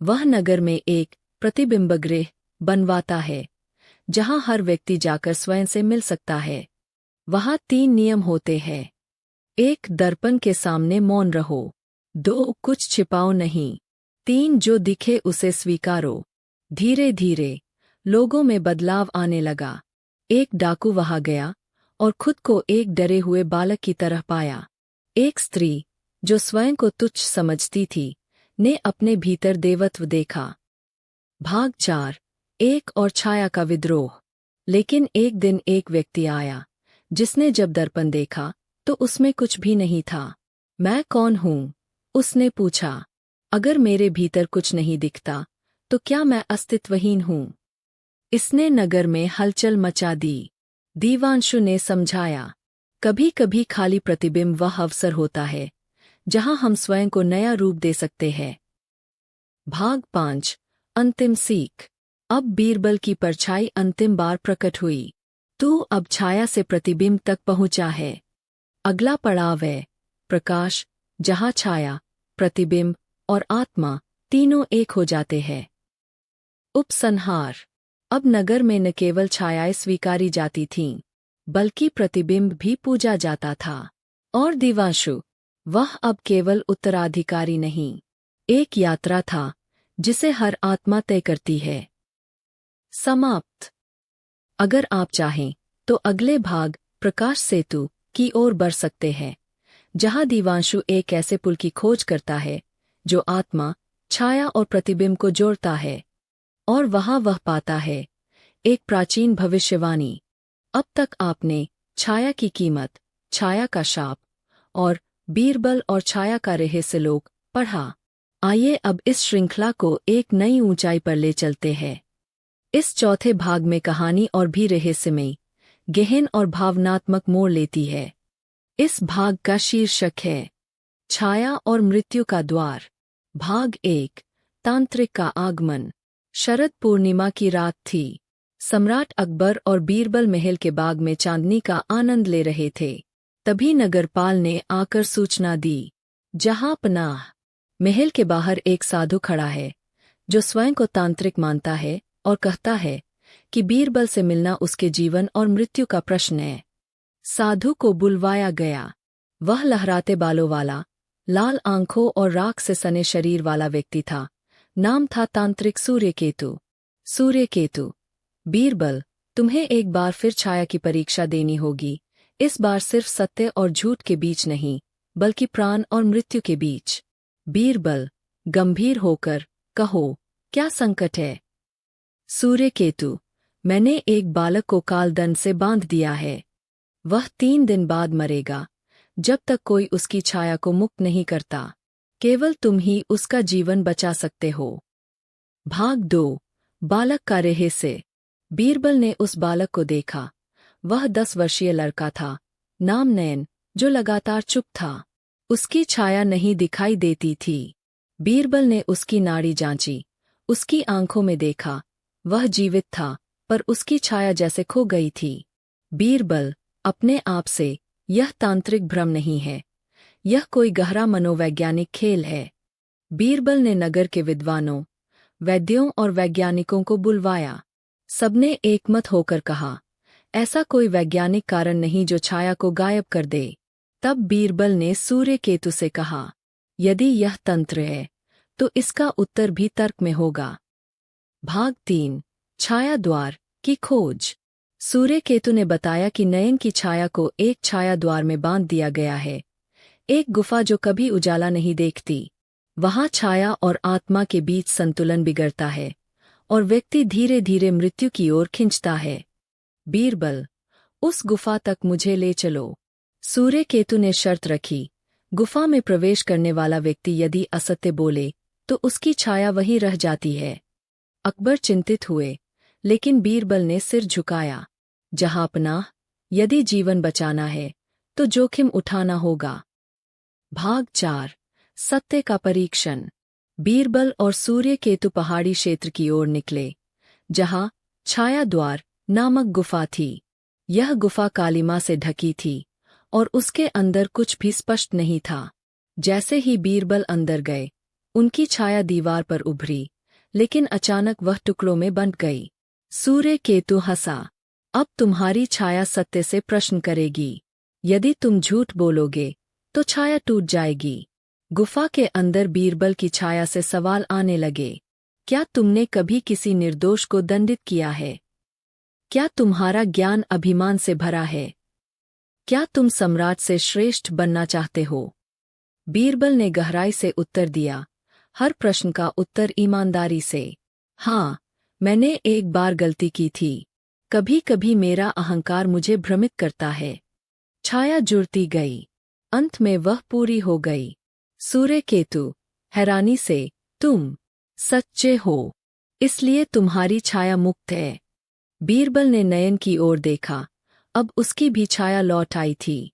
वह नगर में एक प्रतिबिंबगृह बनवाता है, जहां हर व्यक्ति जाकर स्वयं से मिल सकता है। वहां 3 नियम होते हैं। 1. दर्पण के सामने मौन रहो। 2. कुछ छिपाओ नहीं। 3. जो दिखे उसे स्वीकारो। धीरे धीरे लोगों में बदलाव आने लगा। एक डाकू वहां गया और खुद को एक डरे हुए बालक की तरह पाया। एक स्त्री, जो स्वयं को तुच्छ समझती थी, ने अपने भीतर देवत्व देखा। भाग 4। एक और छाया का विद्रोह। लेकिन एक दिन एक व्यक्ति आया, जिसने जब दर्पण देखा, तो उसमें कुछ भी नहीं था। मैं कौन हूं? उसने पूछा। अगर मेरे भीतर कुछ नहीं दिखता, तो क्या मैं अस्तित्वहीन हूं? इसने नगर में हलचल मचा दी। दीवांशु ने समझाया, कभी कभी खाली प्रतिबिंब वह अवसर होता है जहां हम स्वयं को नया रूप दे सकते हैं। भाग 5। अंतिम सीख। अब बीरबल की परछाई अंतिम बार प्रकट हुई। तू अब छाया से प्रतिबिंब तक पहुंचा है। अगला पड़ाव है प्रकाश, जहां छाया, प्रतिबिंब और आत्मा तीनों एक हो जाते हैं। उपसंहार। अब नगर में न केवल छायाएं स्वीकारी जाती थीं, बल्कि प्रतिबिंब भी पूजा जाता था। और दीवांशु, वह अब केवल उत्तराधिकारी नहीं, एक यात्रा था जिसे हर आत्मा तय करती है। समाप्त। अगर आप चाहें तो अगले भाग प्रकाश सेतु की ओर बढ़ सकते हैं, जहां दीवांशु एक ऐसे पुल की खोज करता है जो आत्मा, छाया और प्रतिबिंब को जोड़ता है। और वहां वह पाता है एक प्राचीन भविष्यवाणी। अब तक आपने छाया की कीमत, छाया का शाप और बीरबल और छाया का रहस्यलोक पढ़ा। आइए अब इस श्रृंखला को एक नई ऊंचाई पर ले चलते हैं। इस चौथे भाग में कहानी और भी रहस्यमयी, गहन और भावनात्मक मोड़ लेती है। इस भाग का शीर्षक है छाया और मृत्यु का द्वार। भाग 1। तांत्रिक का आगमन। शरद पूर्णिमा की रात थी। सम्राट अकबर और बीरबल महल के बाग में चांदनी का आनंद ले रहे थे। तभी नगरपाल ने आकर सूचना दी, जहां पनाह, महल के बाहर एक साधु खड़ा है जो स्वयं को तांत्रिक मानता है और कहता है कि बीरबल से मिलना उसके जीवन और मृत्यु का प्रश्न है। साधु को बुलवाया गया। वह लहराते बालों वाला, लाल आंखों और राख से सने शरीर वाला व्यक्ति था। नाम था तांत्रिक सूर्यकेतु। सूर्यकेतु: बीरबल, तुम्हें एक बार फिर छाया की परीक्षा देनी होगी। इस बार सिर्फ सत्य और झूठ के बीच नहीं, बल्कि प्राण और मृत्यु के बीच। बीरबल गंभीर होकर: कहो, क्या संकट है? सूर्यकेतु: मैंने एक बालक को कालदंड से बांध दिया है। वह 3 दिन बाद मरेगा, जब तक कोई उसकी छाया को मुक्त नहीं करता। केवल तुम ही उसका जीवन बचा सकते हो। भाग 2। बालक का रहस्य। बीरबल ने उस बालक को देखा। वह 10 वर्षीय लड़का था, नाम नयन, जो लगातार चुप था। उसकी छाया नहीं दिखाई देती थी। बीरबल ने उसकी नाड़ी जांची। उसकी आंखों में देखा। वह जीवित था, पर उसकी छाया जैसे खो गई थी। बीरबल अपने आप से: यह तांत्रिक भ्रम नहीं है, यह कोई गहरा मनोवैज्ञानिक खेल है। बीरबल ने नगर के विद्वानों, वैद्यों और वैज्ञानिकों को बुलवाया। सबने एकमत होकर कहा, ऐसा कोई वैज्ञानिक कारण नहीं जो छाया को गायब कर दे। तब बीरबल ने सूर्यकेतु से कहा, यदि यह तंत्र है, तो इसका उत्तर भी तर्क में होगा। भाग 3। छाया द्वार की खोज। सूर्यकेतु ने बताया कि नयन की छाया को एक छाया द्वार में बांध दिया गया है, एक गुफा जो कभी उजाला नहीं देखती। वहां छाया और आत्मा के बीच संतुलन बिगड़ता है और व्यक्ति धीरे धीरे मृत्यु की ओर खिंचता है। बीरबल: उस गुफा तक मुझे ले चलो। सूर्यकेतु ने शर्त रखी, गुफा में प्रवेश करने वाला व्यक्ति यदि असत्य बोले तो उसकी छाया वहीं रह जाती है। अकबर चिंतित हुए, लेकिन बीरबल ने सिर झुकाया। जहां पनाह, यदि जीवन बचाना है तो जोखिम उठाना होगा। भाग 4। सत्य का परीक्षण। बीरबल और सूर्यकेतु पहाड़ी क्षेत्र की ओर निकले, जहां छाया द्वार नामक गुफा थी। यह गुफा कालिमा से ढकी थी और उसके अंदर कुछ भी स्पष्ट नहीं था। जैसे ही बीरबल अंदर गए, उनकी छाया दीवार पर उभरी, लेकिन अचानक वह टुकड़ों में बंट गई। सूर्यकेतु हंसा, अब तुम्हारी छाया सत्य से प्रश्न करेगी। यदि तुम झूठ बोलोगे तो छाया टूट जाएगी। गुफा के अंदर बीरबल की छाया से सवाल आने लगे, क्या तुमने कभी किसी निर्दोष को दंडित किया है? क्या तुम्हारा ज्ञान अभिमान से भरा है? क्या तुम सम्राट से श्रेष्ठ बनना चाहते हो? बीरबल ने गहराई से उत्तर दिया, हर प्रश्न का उत्तर ईमानदारी से। हाँ, मैंने एक बार गलती की थी। कभी कभी मेरा अहंकार मुझे भ्रमित करता है। छाया जुड़ती गई। अंत में वह पूरी हो गई। सूर्यकेतु हैरानी से: तुम सच्चे हो, इसलिए तुम्हारी छाया मुक्त है। बीरबल ने नयन की ओर देखा। अब उसकी भी छाया लौट आई थी।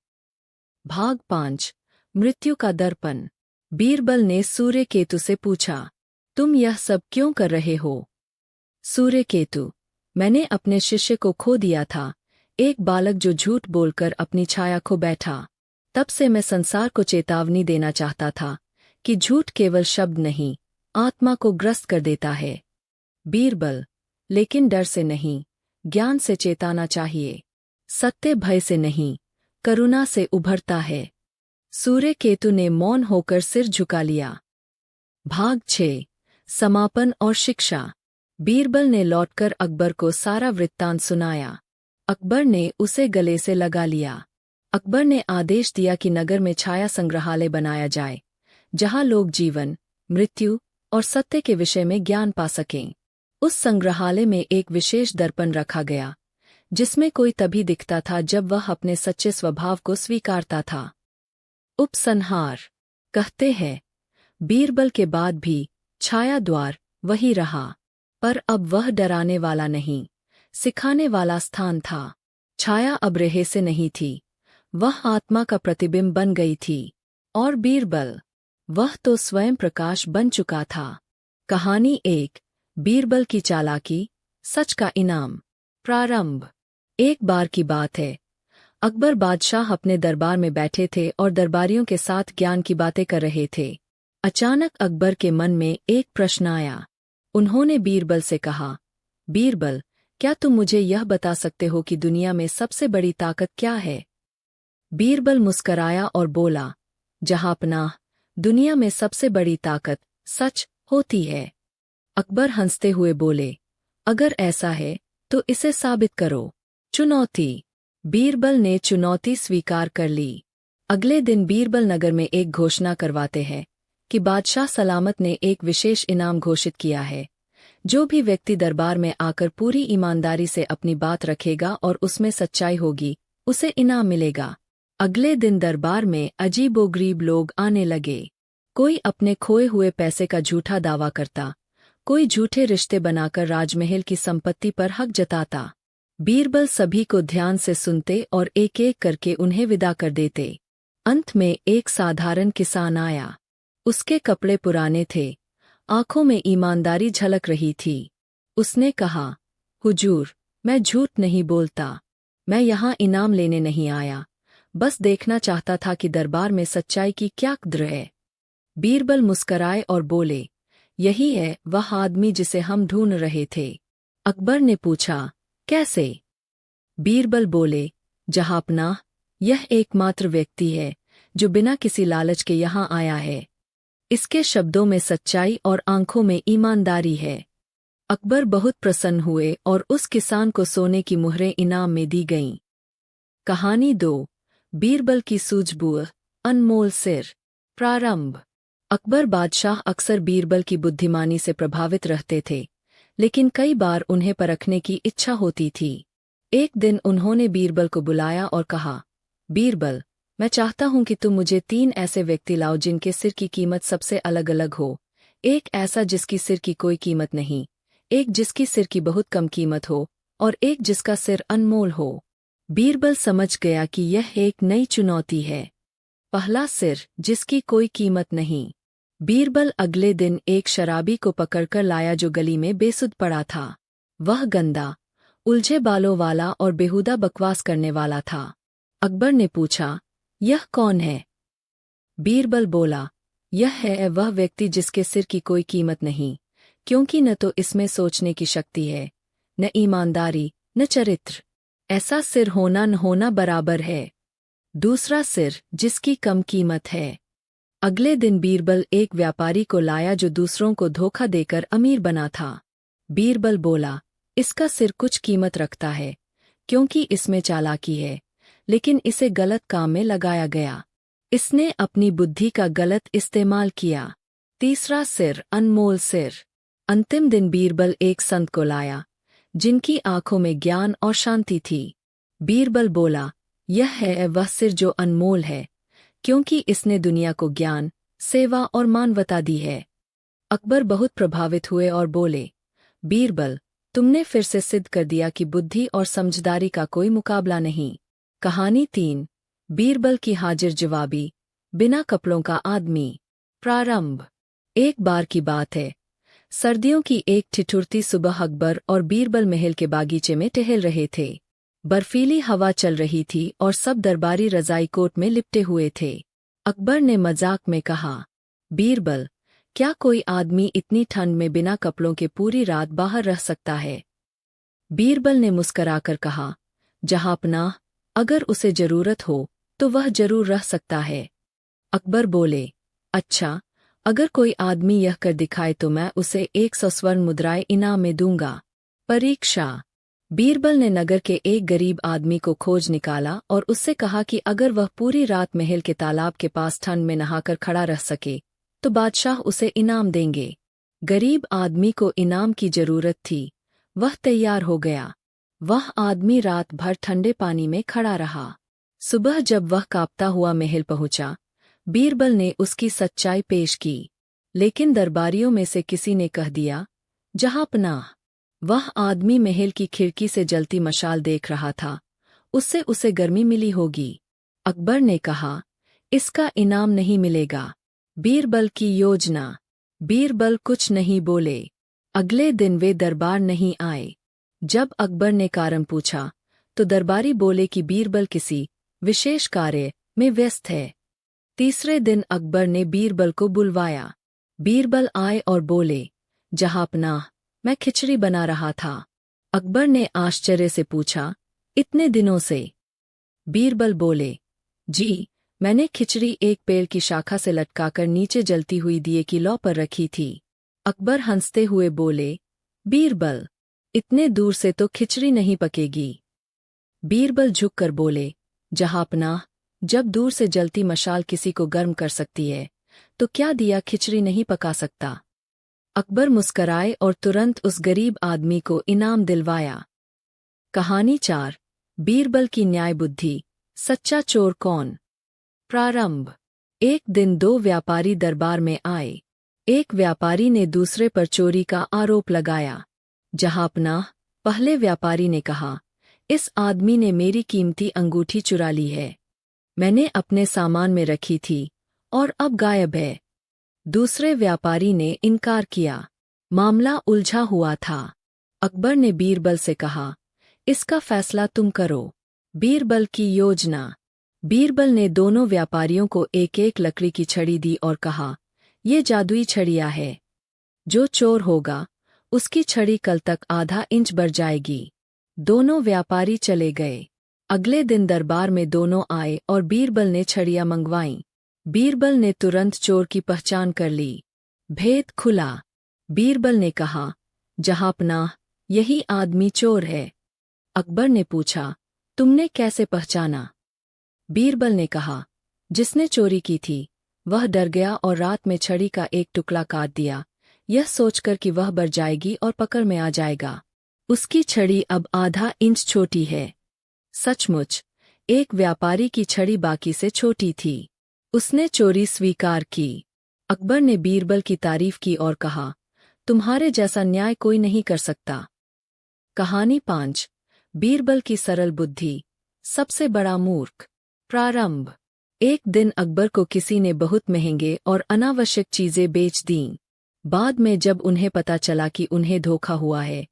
भाग 5। मृत्यु का दर्पण। बीरबल ने सूर्यकेतु से पूछा, तुम यह सब क्यों कर रहे हो? सूर्यकेतु: मैंने अपने शिष्य को खो दिया था, एक बालक जो झूठ बोलकर अपनी छाया खो बैठा। तब से मैं संसार को चेतावनी देना चाहता था कि झूठ केवल शब्द नहीं, आत्मा को ग्रस्त कर देता है। बीरबल: लेकिन डर से नहीं, ज्ञान से चेताना चाहिए। सत्य भय से नहीं, करुणा से उभरता है। सूर्यकेतु ने मौन होकर सिर झुका लिया। भाग 6। समापन और शिक्षा। बीरबल ने लौटकर अकबर को सारा वृत्तांत सुनाया। अकबर ने उसे गले से लगा लिया। अकबर ने आदेश दिया कि नगर में छाया संग्रहालय बनाया जाए, जहां लोग जीवन, मृत्यु और सत्य के विषय में ज्ञान पा सकें। उस संग्रहालय में एक विशेष दर्पण रखा गया, जिसमें कोई तभी दिखता था जब वह अपने सच्चे स्वभाव को स्वीकारता था। उपसंहार। कहते हैं, बीरबल के बाद भी छाया द्वार वही रहा, पर अब वह डराने वाला नहीं, सिखाने वाला स्थान था। छाया अब रेहे से नहीं थी, वह आत्मा का प्रतिबिंब बन गई थी। और बीरबल, वह तो स्वयं प्रकाश बन चुका था। कहानी 1, बीरबल की चालाकी, सच का इनाम। प्रारंभ। एक बार की बात है, अकबर बादशाह अपने दरबार में बैठे थे और दरबारियों के साथ ज्ञान की बातें कर रहे थे। अचानक अकबर के मन में एक प्रश्न आया। उन्होंने बीरबल से कहा, बीरबल, क्या तुम मुझे यह बता सकते हो कि दुनिया में सबसे बड़ी ताकत क्या है? बीरबल मुस्कराया और बोला, जहांपनाह, दुनिया में सबसे बड़ी ताकत सच होती है। अकबर हंसते हुए बोले, अगर ऐसा है तो इसे साबित करो। चुनौती। बीरबल ने चुनौती स्वीकार कर ली। अगले दिन बीरबल नगर में एक घोषणा करवाते हैं कि बादशाह सलामत ने एक विशेष इनाम घोषित किया है। जो भी व्यक्ति दरबार में आकर पूरी ईमानदारी से अपनी बात रखेगा और उसमें सच्चाई होगी, उसे इनाम मिलेगा। अगले दिन दरबार में अजीबोगरीब लोग आने लगे। कोई अपने खोए हुए पैसे का झूठा दावा करता, कोई झूठे रिश्ते बनाकर राजमहल की संपत्ति पर हक जताता। बीरबल सभी को ध्यान से सुनते और एक एक करके उन्हें विदा कर देते। अंत में एक साधारण किसान आया। उसके कपड़े पुराने थे, आंखों में ईमानदारी झलक रही थी। उसने कहा, हुजूर, मैं झूठ नहीं बोलता। मैं यहाँ इनाम लेने नहीं आया, बस देखना चाहता था कि दरबार में सच्चाई की क्या कद्र है। बीरबल मुस्कराए और बोले, यही है वह आदमी जिसे हम ढूंढ रहे थे। अकबर ने पूछा, कैसे? बीरबल बोले, जहांपनाह, यह एकमात्र व्यक्ति है जो बिना किसी लालच के यहाँ आया है। इसके शब्दों में सच्चाई और आंखों में ईमानदारी है। अकबर बहुत प्रसन्न हुए और उस किसान को सोने की मुहरें इनाम में दी गईं। कहानी 2, बीरबल की सूझबूझ, अनमोल सिर। प्रारंभ। अकबर बादशाह अक्सर बीरबल की बुद्धिमानी से प्रभावित रहते थे, लेकिन कई बार उन्हें परखने की इच्छा होती थी। एक दिन उन्होंने बीरबल को बुलाया और कहा, बीरबल, मैं चाहता हूं कि तुम मुझे 3 ऐसे व्यक्ति लाओ जिनके सिर की कीमत सबसे अलग अलग हो। एक ऐसा जिसकी सिर की कोई कीमत नहीं, एक जिसकी सिर की बहुत कम कीमत हो, और एक जिसका सिर अनमोल हो। बीरबल समझ गया कि यह एक नई चुनौती है। पहला सिर जिसकी कोई कीमत नहीं। बीरबल अगले दिन एक शराबी को पकड़कर लाया जो गली में बेसुध पड़ा था। वह गंदा, उलझे बालों वाला और बेहुदा बकवास करने वाला था। अकबर ने पूछा, यह कौन है? बीरबल बोला, यह है वह व्यक्ति जिसके सिर की कोई कीमत नहीं, क्योंकि न तो इसमें सोचने की शक्ति है, न ईमानदारी, न चरित्र। ऐसा सिर होना न होना बराबर है। दूसरा सिर जिसकी कम कीमत है। अगले दिन बीरबल एक व्यापारी को लाया जो दूसरों को धोखा देकर अमीर बना था। बीरबल बोला, इसका सिर कुछ कीमत रखता है, क्योंकि इसमें चालाकी है, लेकिन इसे गलत काम में लगाया गया। इसने अपनी बुद्धि का गलत इस्तेमाल किया। तीसरा सिर अनमोल सिर। अंतिम दिन बीरबल एक संत को लाया, जिनकी आंखों में ज्ञान और शांति थी। बीरबल बोला, यह है वह सिर जो अनमोल है, क्योंकि इसने दुनिया को ज्ञान, सेवा और मानवता दी है। अकबर बहुत प्रभावित हुए और बोले, बीरबल, तुमने फिर से सिद्ध कर दिया कि बुद्धि और समझदारी का कोई मुकाबला नहीं। कहानी 3, बीरबल की हाजिर जवाबी, बिना कपड़ों का आदमी। प्रारंभ। एक बार की बात है, सर्दियों की एक ठिठुरती सुबह अकबर और बीरबल महल के बागीचे में टहल रहे थे। बर्फीली हवा चल रही थी और सब दरबारी रजाई कोट में लिपटे हुए थे। अकबर ने मजाक में कहा, बीरबल, क्या कोई आदमी इतनी ठंड में बिना कपड़ों के पूरी रात बाहर रह सकता है? बीरबल ने मुस्कराकर कहा, जहांपनाह, अगर उसे जरूरत हो तो वह जरूर रह सकता है। अकबर बोले, अच्छा, अगर कोई आदमी यह कर दिखाए तो मैं उसे 100 स्वर्ण मुद्राएं इनाम में दूंगा। परीक्षा। बीरबल ने नगर के एक गरीब आदमी को खोज निकाला और उससे कहा कि अगर वह पूरी रात महल के तालाब के पास ठंड में नहाकर खड़ा रह सके तो बादशाह उसे इनाम देंगे। गरीब आदमी को इनाम की जरूरत थी। वह तैयार हो गया। वह आदमी रात भर ठंडे पानी में खड़ा रहा। सुबह जब वह कांपता हुआ महल पहुंचा, बीरबल ने उसकी सच्चाई पेश की, लेकिन दरबारियों में से किसी ने कह दिया, जहांपनाह। वह आदमी महल की खिड़की से जलती मशाल देख रहा था उससे उसे गर्मी मिली होगी। अकबर ने कहा, इसका इनाम नहीं मिलेगा। बीरबल की योजना। बीरबल कुछ नहीं बोले। अगले दिन वे दरबार नहीं आए। जब अकबर ने कारण पूछा तो दरबारी बोले कि बीरबल किसी विशेष कार्य में व्यस्त है। तीसरे दिन अकबर ने बीरबल को बुलवाया। बीरबल आए और बोले, जहांपनाह, मैं खिचड़ी बना रहा था। अकबर ने आश्चर्य से पूछा, इतने दिनों से? बीरबल बोले, जी, मैंने खिचड़ी एक पेड़ की शाखा से लटकाकर नीचे जलती हुई दिए की लौ पर रखी थी। अकबर हंसते हुए बोले, बीरबल, इतने दूर से तो खिचड़ी नहीं पकेगी। बीरबल झुककर बोले, जहांपनाह, जब दूर से जलती मशाल किसी को गर्म कर सकती है, तो क्या दिया खिचड़ी नहीं पका सकता? अकबर मुस्कराए और तुरंत उस गरीब आदमी को इनाम दिलवाया। कहानी 4। बीरबल की न्याय बुद्धि। सच्चा चोर कौन? प्रारंभ। एक दिन दो व्यापारी दरबार में आए। एक व्यापारी ने दूसरे पर चोरी का आरोप लगाया। जहांपनाह, पहले व्यापारी ने कहा, इस आदमी ने मेरी कीमती अंगूठी चुरा ली है। मैंने अपने सामान में रखी थी और अब गायब है। दूसरे व्यापारी ने इनकार किया। मामला उलझा हुआ था। अकबर ने बीरबल से कहा, इसका फैसला तुम करो। बीरबल की योजना। बीरबल ने दोनों व्यापारियों को एक एक लकड़ी की छड़ी दी और कहा, ये जादुई छड़ियाँ है। जो चोर होगा उसकी छड़ी कल तक आधा इंच बढ़ जाएगी। दोनों व्यापारी चले गए। अगले दिन दरबार में दोनों आए और बीरबल ने छड़ियाँ मंगवाईं। बीरबल ने तुरंत चोर की पहचान कर ली। भेद खुला। बीरबल ने कहा, जहांपनाह, यही आदमी चोर है। अकबर ने पूछा, तुमने कैसे पहचाना? बीरबल ने कहा, जिसने चोरी की थी वह डर गया और रात में छड़ी का एक टुकड़ा काट दिया, यह सोचकर कि वह बढ़ जाएगी और पकड़ में आ जाएगा। उसकी छड़ी अब आधा इंच छोटी है। सचमुच, एक व्यापारी की छड़ी बाकी से छोटी थी। उसने चोरी स्वीकार की। अकबर ने बीरबल की तारीफ की और कहा, तुम्हारे जैसा न्याय कोई नहीं कर सकता। कहानी 5। बीरबल की सरल बुद्धि। सबसे बड़ा मूर्ख। प्रारंभ। एक दिन अकबर को किसी ने बहुत महंगे और अनावश्यक चीजें बेच दीं। बाद में जब उन्हें पता चला कि उन्हें धोखा हुआ है,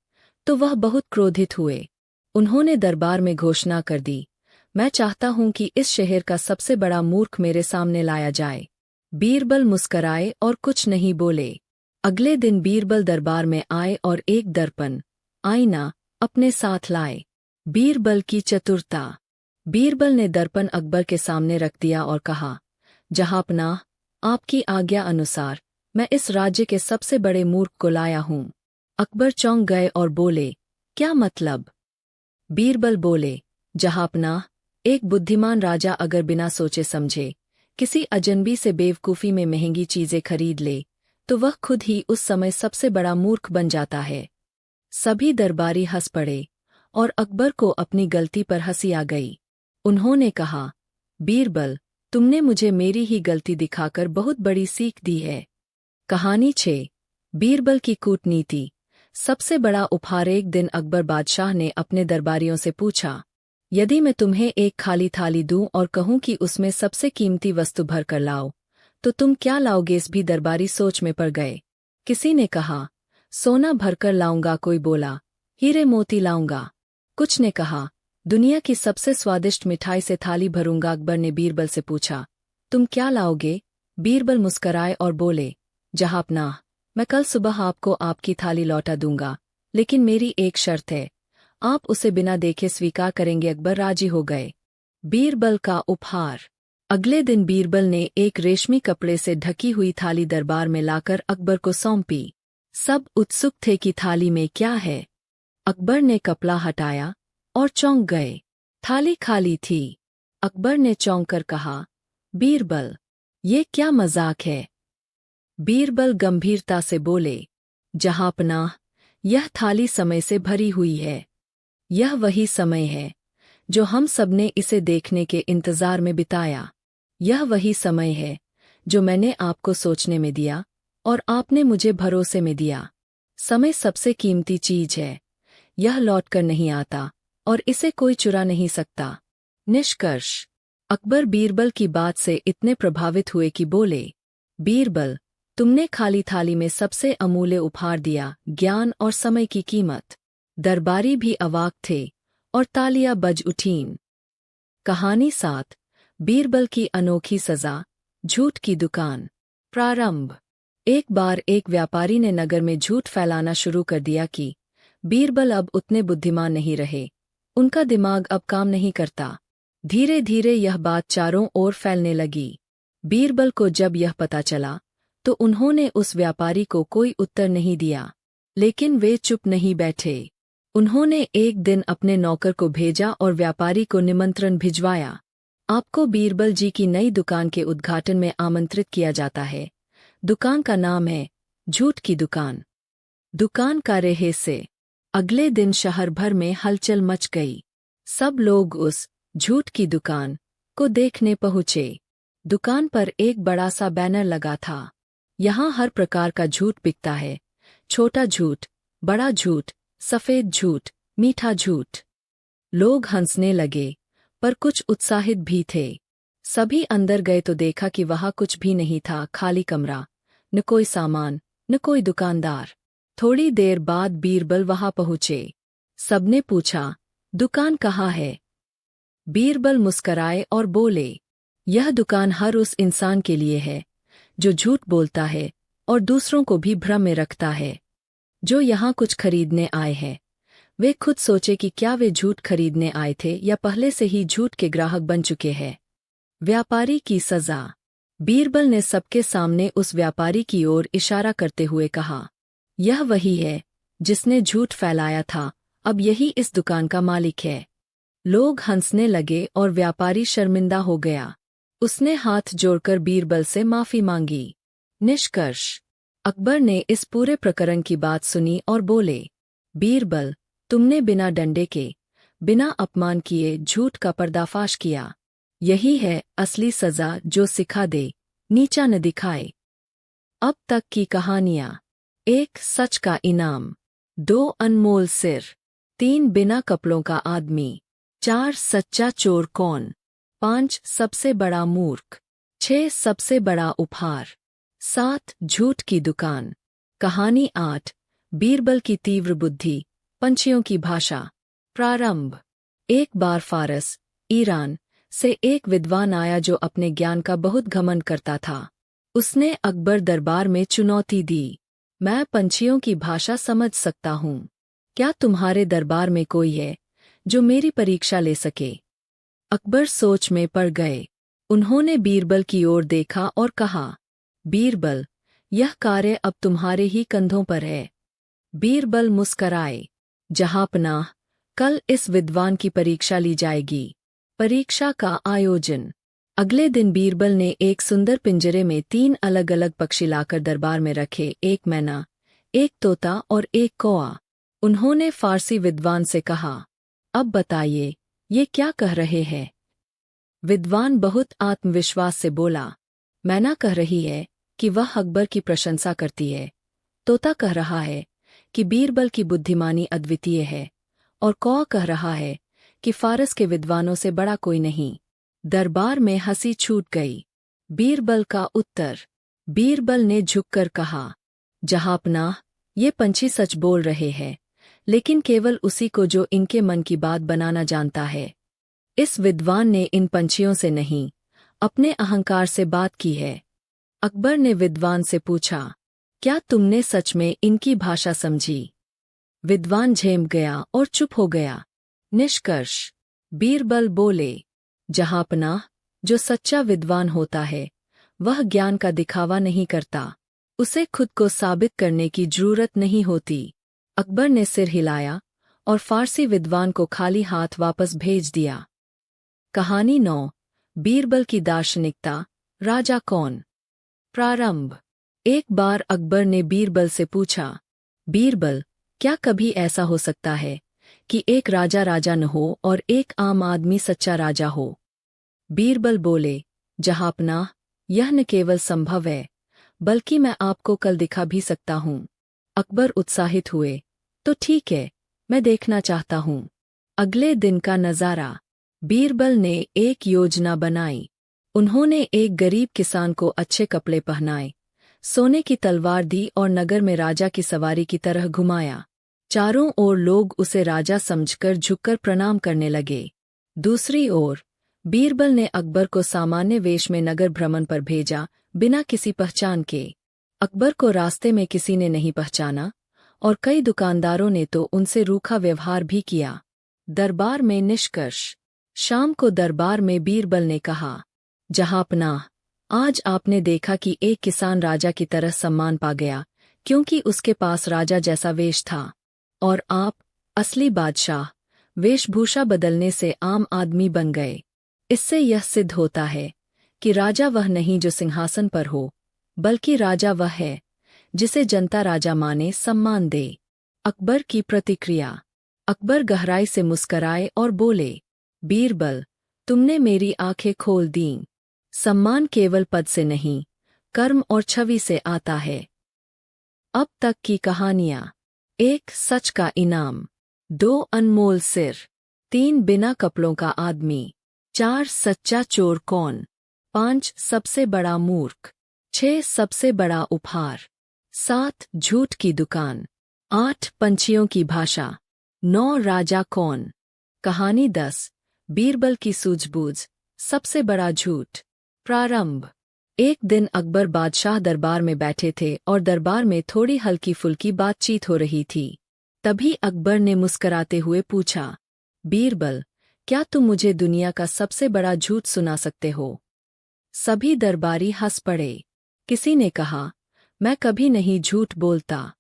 तो वह बहुत क्रोधित हुए। उन्होंने दरबार में घोषणा कर दी, मैं चाहता हूं कि इस शहर का सबसे बड़ा मूर्ख मेरे सामने लाया जाए। बीरबल मुस्कराए और कुछ नहीं बोले। अगले दिन बीरबल दरबार में आए और एक दर्पण, आईना, अपने साथ लाए। बीरबल की चतुरता। बीरबल ने दर्पण अकबर के सामने रख दिया और कहा, जहांपनाह, आपकी आज्ञा अनुसार मैं इस राज्य के सबसे बड़े मूर्ख को लाया हूं। अकबर चौंक गए और बोले, क्या मतलब? बीरबल बोले, जहांपनाह, एक बुद्धिमान राजा अगर बिना सोचे समझे किसी अजनबी से बेवकूफ़ी में महंगी चीज़ें खरीद ले, तो वह खुद ही उस समय सबसे बड़ा मूर्ख बन जाता है। सभी दरबारी हंस पड़े और अकबर को अपनी गलती पर हंसी आ गई। उन्होंने कहा, बीरबल, तुमने मुझे मेरी ही गलती दिखाकर बहुत बड़ी सीख दी है। कहानी 6। बीरबल की कूटनीति। सबसे बड़ा उपहार। एक दिन अकबर बादशाह ने अपने दरबारियों से पूछा, यदि मैं तुम्हें एक खाली थाली दूं और कहूं कि उसमें सबसे कीमती वस्तु भर कर लाओ, तो तुम क्या लाओगे? इस भी दरबारी सोच में पड़ गए। किसी ने कहा, सोना भरकर लाऊंगा। कोई बोला, हीरे मोती लाऊंगा। कुछ ने कहा, दुनिया की सबसे स्वादिष्ट मिठाई से थाली भरूंगा। अकबर ने बीरबल से पूछा, तुम क्या लाओगे? बीरबल मुस्कराए और बोले, जहांपनाह, मैं कल सुबह आपको आपकी थाली लौटा दूंगा, लेकिन मेरी एक शर्त है, आप उसे बिना देखे स्वीकार करेंगे। अकबर राजी हो गए। बीरबल का उपहार। अगले दिन बीरबल ने एक रेशमी कपड़े से ढकी हुई थाली दरबार में लाकर अकबर को सौंपी। सब उत्सुक थे कि थाली में क्या है। अकबर ने कपड़ा हटाया और चौंक गए। थाली खाली थी। अकबर ने चौंक कर कहा, बीरबल, ये क्या मजाक है? बीरबल गंभीरता से बोले, जहांपनाह, यह थाली समय से भरी हुई है। यह वही समय है जो हम सबने इसे देखने के इंतजार में बिताया। यह वही समय है जो मैंने आपको सोचने में दिया और आपने मुझे भरोसे में दिया। समय सबसे कीमती चीज है। यह लौट कर नहीं आता, और इसे कोई चुरा नहीं सकता। निष्कर्ष, अकबर बीरबल की बात से इतने प्रभावित हुए कि बोले, बीरबल, तुमने खाली थाली में सबसे अमूल्य उपहार दिया, ज्ञान और समय की कीमत। दरबारी भी अवाक थे और तालियां बज उठीं। कहानी 7, बीरबल की अनोखी सजा, झूठ की दुकान। प्रारंभ। एक बार एक व्यापारी ने नगर में झूठ फैलाना शुरू कर दिया कि बीरबल अब उतने बुद्धिमान नहीं रहे, उनका दिमाग अब काम नहीं करता। धीरे धीरे यह बात चारों ओर फैलने लगी। बीरबल को जब यह पता चला तो उन्होंने उस व्यापारी को कोई उत्तर नहीं दिया, लेकिन वे चुप नहीं बैठे। उन्होंने एक दिन अपने नौकर को भेजा और व्यापारी को निमंत्रण भिजवाया। आपको बीरबल जी की नई दुकान के उद्घाटन में आमंत्रित किया जाता है। दुकान का नाम है झूठ की दुकान। दुकान का रहस्य। अगले दिन शहर भर में हलचल मच गई। सब लोग उस झूठ की दुकान को देखने पहुंचे। दुकान पर एक बड़ा सा बैनर लगा था, यहाँ हर प्रकार का झूठ बिकता है, छोटा झूठ, बड़ा झूठ, सफेद झूठ, मीठा झूठ। लोग हंसने लगे, पर कुछ उत्साहित भी थे। सभी अंदर गए तो देखा कि वहाँ कुछ भी नहीं था, खाली कमरा, न कोई सामान, न कोई दुकानदार। थोड़ी देर बाद बीरबल वहाँ पहुँचे। सबने पूछा, दुकान कहाँ है? बीरबल मुस्कराए और बोले, यह दुकान हर उस इंसान के लिए है जो झूठ बोलता है और दूसरों को भी भ्रम में रखता है। जो यहाँ कुछ खरीदने आए हैं, वे खुद सोचे कि क्या वे झूठ खरीदने आए थे या पहले से ही झूठ के ग्राहक बन चुके हैं। व्यापारी की सजा। बीरबल ने सबके सामने उस व्यापारी की ओर इशारा करते हुए कहा, यह वही है जिसने झूठ फैलाया था, अब यही इस दुकान का मालिक है। लोग हंसने लगे और व्यापारी शर्मिंदा हो गया। उसने हाथ जोड़कर बीरबल से माफी मांगी। निष्कर्ष। अकबर ने इस पूरे प्रकरण की बात सुनी और बोले, बीरबल, तुमने बिना डंडे के, बिना अपमान किए झूठ का पर्दाफाश किया। यही है असली सजा जो सिखा दे, नीचा न दिखाए। अब तक की कहानियाँ। 1 सच का इनाम, 2 अनमोल सिर, 3 बिना कपड़ों का आदमी, 4 सच्चा चोर कौन, 5 सबसे बड़ा मूर्ख, 6 सबसे बड़ा उपहार, 7 झूठ की दुकान। कहानी 8, बीरबल की तीव्र बुद्धि, पंछियों की भाषा। प्रारंभ। एक बार फारस, ईरान से एक विद्वान आया जो अपने ज्ञान का बहुत घमंड करता था। उसने अकबर दरबार में चुनौती दी, मैं पंछियों की भाषा समझ सकता हूँ। क्या तुम्हारे दरबार में कोई है जो मेरी परीक्षा ले सके? अकबर सोच में पड़ गए। उन्होंने बीरबल की ओर देखा और कहा, बीरबल, यह कार्य अब तुम्हारे ही कंधों पर है। बीरबल मुस्कराए, जहांपनाह, कल इस विद्वान की परीक्षा ली जाएगी। परीक्षा का आयोजन। अगले दिन बीरबल ने एक सुंदर पिंजरे में 3 अलग अलग पक्षी लाकर दरबार में रखे, एक मैना, एक तोता और एक कौआ। उन्होंने फारसी विद्वान से कहा, अब बताइए, ये क्या कह रहे हैं? विद्वान बहुत आत्मविश्वास से बोला, मैना कह रही है कि वह अकबर की प्रशंसा करती है, तोता कह रहा है कि बीरबल की बुद्धिमानी अद्वितीय है, और कौआ कह रहा है कि फारस के विद्वानों से बड़ा कोई नहीं। दरबार में हंसी छूट गई। बीरबल का उत्तर। बीरबल ने झुककर कहा, जहांपनाह, ये पंछी सच बोल रहे हैं, लेकिन केवल उसी को जो इनके मन की बात बनाना जानता है। इस विद्वान ने इन पंछियों से नहीं, अपने अहंकार से बात की है। अकबर ने विद्वान से पूछा, क्या तुमने सच में इनकी भाषा समझी? विद्वान झेम गया और चुप हो गया। निष्कर्ष। बीरबल बोले, जहांपनाह, जो सच्चा विद्वान होता है वह ज्ञान का दिखावा नहीं करता, उसे खुद को साबित करने की जरूरत नहीं होती। अकबर ने सिर हिलाया और फारसी विद्वान को खाली हाथ वापस भेज दिया। कहानी 9, बीरबल की दार्शनिकता, राजा कौन। प्रारंभ। एक बार अकबर ने बीरबल से पूछा, बीरबल, क्या कभी ऐसा हो सकता है कि एक राजा राजा न हो और एक आम आदमी सच्चा राजा हो? बीरबल बोले, जहांपनाह, यह न केवल संभव है, बल्कि मैं आपको कल दिखा भी सकता हूँ। अकबर उत्साहित हुए, तो ठीक है, मैं देखना चाहता हूँ। अगले दिन का नज़ारा। बीरबल ने एक योजना बनाई। उन्होंने एक गरीब किसान को अच्छे कपड़े पहनाए, सोने की तलवार दी और नगर में राजा की सवारी की तरह घुमाया। चारों ओर लोग उसे राजा समझकर झुककर प्रणाम करने लगे। दूसरी ओर बीरबल ने अकबर को सामान्य वेश में नगर भ्रमण पर भेजा, बिना किसी पहचान के। अकबर को रास्ते में किसी ने नहीं पहचाना और कई दुकानदारों ने तो उनसे रूखा व्यवहार भी किया। दरबार में निष्कर्ष। शाम को दरबार में बीरबल ने कहा, जहांपनाह, आज आपने देखा कि एक किसान राजा की तरह सम्मान पा गया, क्योंकि उसके पास राजा जैसा वेश था, और आप, असली बादशाह, वेशभूषा बदलने से आम आदमी बन गए। इससे यह सिद्ध होता है कि राजा वह नहीं जो सिंहासन पर हो, बल्कि राजा वह है जिसे जनता राजा माने, सम्मान दे। अकबर की प्रतिक्रिया। अकबर गहराई से मुस्कराए और बोले, बीरबल, तुमने मेरी आंखें खोल दीं। सम्मान केवल पद से नहीं, कर्म और छवि से आता है। अब तक की कहानियां। 1 सच का इनाम, 2 अनमोल सिर, 3 बिना कपड़ों का आदमी, 4 सच्चा चोर कौन, 5 सबसे बड़ा मूर्ख, 6 सबसे बड़ा उपहार, 7 झूठ की दुकान, 8 पंछियों की भाषा, 9 राजा कौन। कहानी 10 बीरबल की सूझबूझ, सबसे बड़ा झूठ। प्रारंभ। एक दिन अकबर बादशाह दरबार में बैठे थे और दरबार में थोड़ी हल्की फुल्की बातचीत हो रही थी। तभी अकबर ने मुस्कराते हुए पूछा, बीरबल, क्या तुम मुझे दुनिया का सबसे बड़ा झूठ सुना सकते हो? सभी दरबारी हंस पड़े। किसी ने कहा, मैं कभी नहीं झूठ बोलता।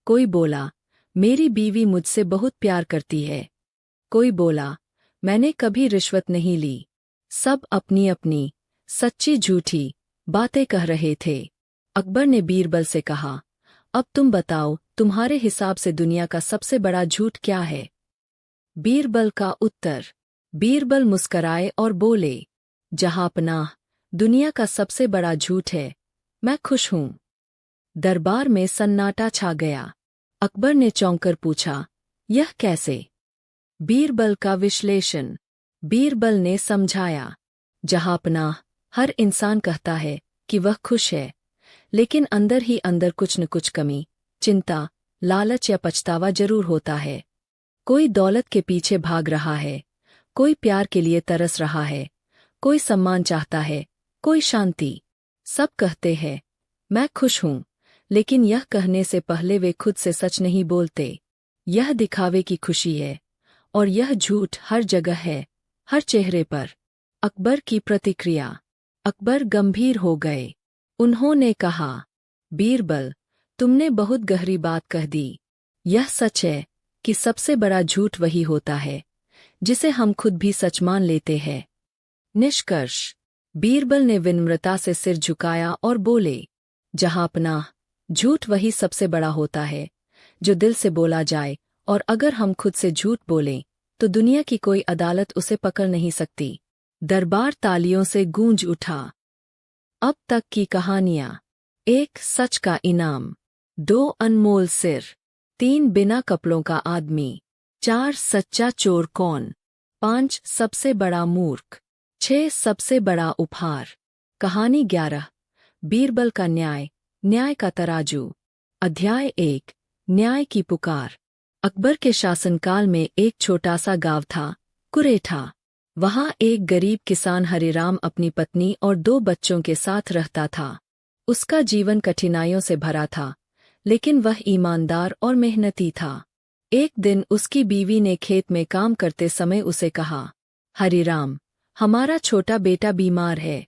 कोई बोला, मेरी बीवी मुझसे बहुत प्यार करती है। कोई बोला, मैंने कभी रिश्वत नहीं ली। सब अपनी अपनी सच्ची झूठी बातें कह रहे थे। अकबर ने बीरबल से कहा, अब तुम बताओ, तुम्हारे हिसाब से दुनिया का सबसे बड़ा झूठ क्या है? बीरबल का उत्तर। बीरबल मुस्कराए और बोले, जहांपनाह, दुनिया का सबसे बड़ा झूठ है, मैं खुश हूं। दरबार में सन्नाटा छा गया। अकबर ने चौंककर पूछा, यह कैसे? बीरबल का विश्लेषण। बीरबल ने समझाया, जहांपनाह, हर इंसान कहता है कि वह खुश है, लेकिन अंदर ही अंदर कुछ न कुछ कमी, चिंता, लालच या पछतावा जरूर होता है। कोई दौलत के पीछे भाग रहा है, कोई प्यार के लिए तरस रहा है, कोई सम्मान चाहता है, कोई शांति। सब कहते हैं, मैं खुश हूं, लेकिन यह कहने से पहले वे खुद से सच नहीं बोलते। यह दिखावे की खुशी है, और यह झूठ हर जगह है, हर चेहरे पर। अकबर की प्रतिक्रिया। अकबर गंभीर हो गए। उन्होंने कहा, बीरबल, तुमने बहुत गहरी बात कह दी। यह सच है कि सबसे बड़ा झूठ वही होता है जिसे हम खुद भी सच मान लेते हैं। निष्कर्ष। बीरबल ने विनम्रता से सिर झुकाया और बोले, जहांपनाह, झूठ वही सबसे बड़ा होता है जो दिल से बोला जाए, और अगर हम खुद से झूठ बोलें तो दुनिया की कोई अदालत उसे पकड़ नहीं सकती। दरबार तालियों से गूंज उठा। अब तक की कहानियां। 1 सच का इनाम, 2 अनमोल सिर, 3 बिना कपड़ों का आदमी, 4 सच्चा चोर कौन, 5 सबसे बड़ा मूर्ख, 6 सबसे बड़ा उपहार। कहानी 11 बीरबल का न्याय, न्याय का तराजू। अध्याय 1 न्याय की पुकार। अकबर के शासनकाल में एक छोटा सा गांव था, कुरेठा। वहां एक गरीब किसान हरिराम अपनी पत्नी और 2 बच्चों के साथ रहता था। उसका जीवन कठिनाइयों से भरा था, लेकिन वह ईमानदार और मेहनती था। एक दिन उसकी बीवी ने खेत में काम करते समय उसे कहा, हरिराम, हमारा छोटा बेटा बीमार है,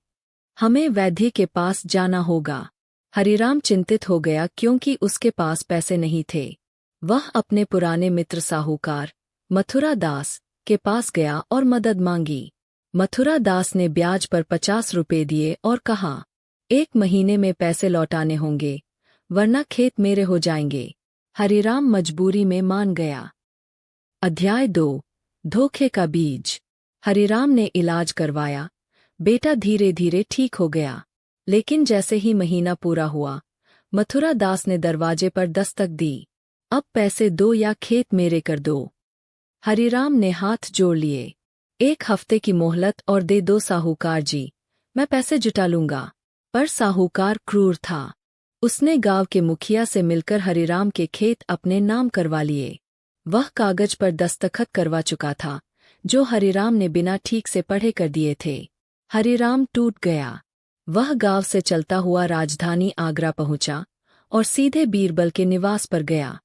हमें वैद्य के पास जाना होगा। हरिराम चिंतित हो गया क्योंकि उसके पास पैसे नहीं थे। वह अपने पुराने मित्र साहूकार मथुरा दास के पास गया और मदद मांगी। मथुरा दास ने ब्याज पर 50 रुपए दिए और कहा, 1 महीने में पैसे लौटाने होंगे, वरना खेत मेरे हो जाएंगे। हरिराम मजबूरी में मान गया। अध्याय 2 धोखे का बीज। हरिराम ने इलाज करवाया, बेटा धीरे धीरे ठीक हो गया। लेकिन जैसे ही महीना पूरा हुआ, मथुरा दास ने दरवाजे पर दस्तक दी। अब पैसे दो या खेत मेरे कर दो। हरिराम ने हाथ जोड़ लिए। 1 हफ्ते की मोहलत और दे दो साहूकार जी, मैं पैसे जुटा लूंगा। पर साहूकार क्रूर था। उसने गांव के मुखिया से मिलकर हरिराम के खेत अपने नाम करवा लिए। वह कागज पर दस्तखत करवा चुका था, जो हरिराम ने बिना ठीक से पढ़े कर दिए थे। हरिराम टूट गया। वह गांव से चलता हुआ राजधानी आगरा पहुंचा और सीधे बीरबल के निवास पर गया।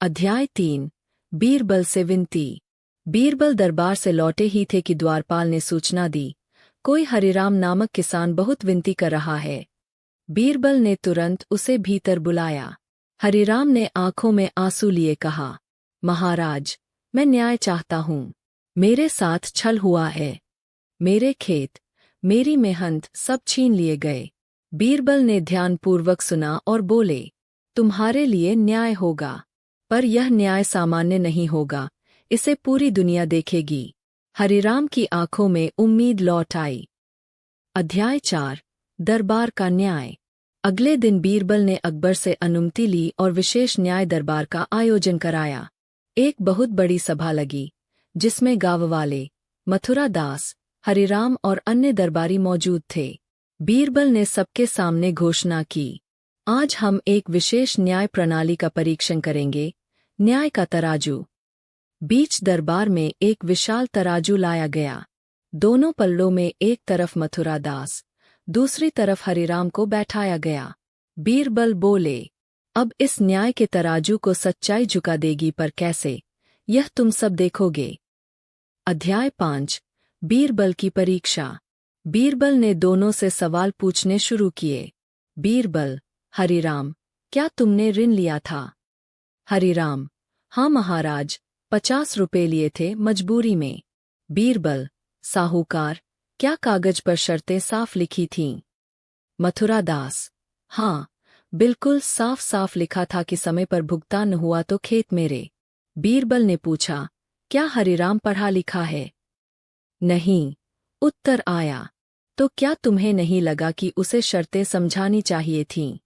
अध्याय 3। बीरबल से विनती। बीरबल दरबार से लौटे ही थे कि द्वारपाल ने सूचना दी, कोई हरिराम नामक किसान बहुत विनती कर रहा है। बीरबल ने तुरंत उसे भीतर बुलाया। हरिराम ने आंखों में आंसू लिए कहा, महाराज, मैं न्याय चाहता हूँ। मेरे साथ छल हुआ है। मेरे खेत, मेरी मेहनत सब छीन लिए गए। बीरबल ने ध्यानपूर्वक सुना और बोले, तुम्हारे लिए न्याय होगा, पर यह न्याय सामान्य नहीं होगा, इसे पूरी दुनिया देखेगी। हरिराम की आंखों में उम्मीद लौट आई। अध्याय 4। दरबार का न्याय। अगले दिन बीरबल ने अकबर से अनुमति ली और विशेष न्याय दरबार का आयोजन कराया। एक बहुत बड़ी सभा लगी, जिसमें गाँव वाले, मथुरा दास, हरिराम और अन्य दरबारी मौजूद थे। बीरबल ने सबके सामने घोषणा की, आज हम एक विशेष न्याय प्रणाली का परीक्षण करेंगे, न्याय का तराजू। बीच दरबार में एक विशाल तराजू लाया गया। दोनों पल्लों में एक तरफ मथुरा दास, दूसरी तरफ हरिराम को बैठाया गया। बीरबल बोले, अब इस न्याय के तराजू को सच्चाई झुका देगी, पर कैसे, यह तुम सब देखोगे। अध्याय 5। बीरबल की परीक्षा। बीरबल ने दोनों से सवाल पूछने शुरू किए। बीरबल, हरिराम, क्या तुमने ऋण लिया था? हरिराम, हाँ महाराज, 50 रुपए लिए थे मजबूरी में। बीरबल, साहूकार, क्या कागज पर शर्तें साफ लिखी थीं? मथुरा दास, हाँ, बिल्कुल साफ साफ लिखा था कि समय पर भुगतान न हुआ तो खेत मेरे। बीरबल ने पूछा, क्या हरिराम पढ़ा लिखा है? नहीं, उत्तर आया। तो क्या तुम्हें नहीं लगा कि उसे शर्तें समझानी चाहिए थीं?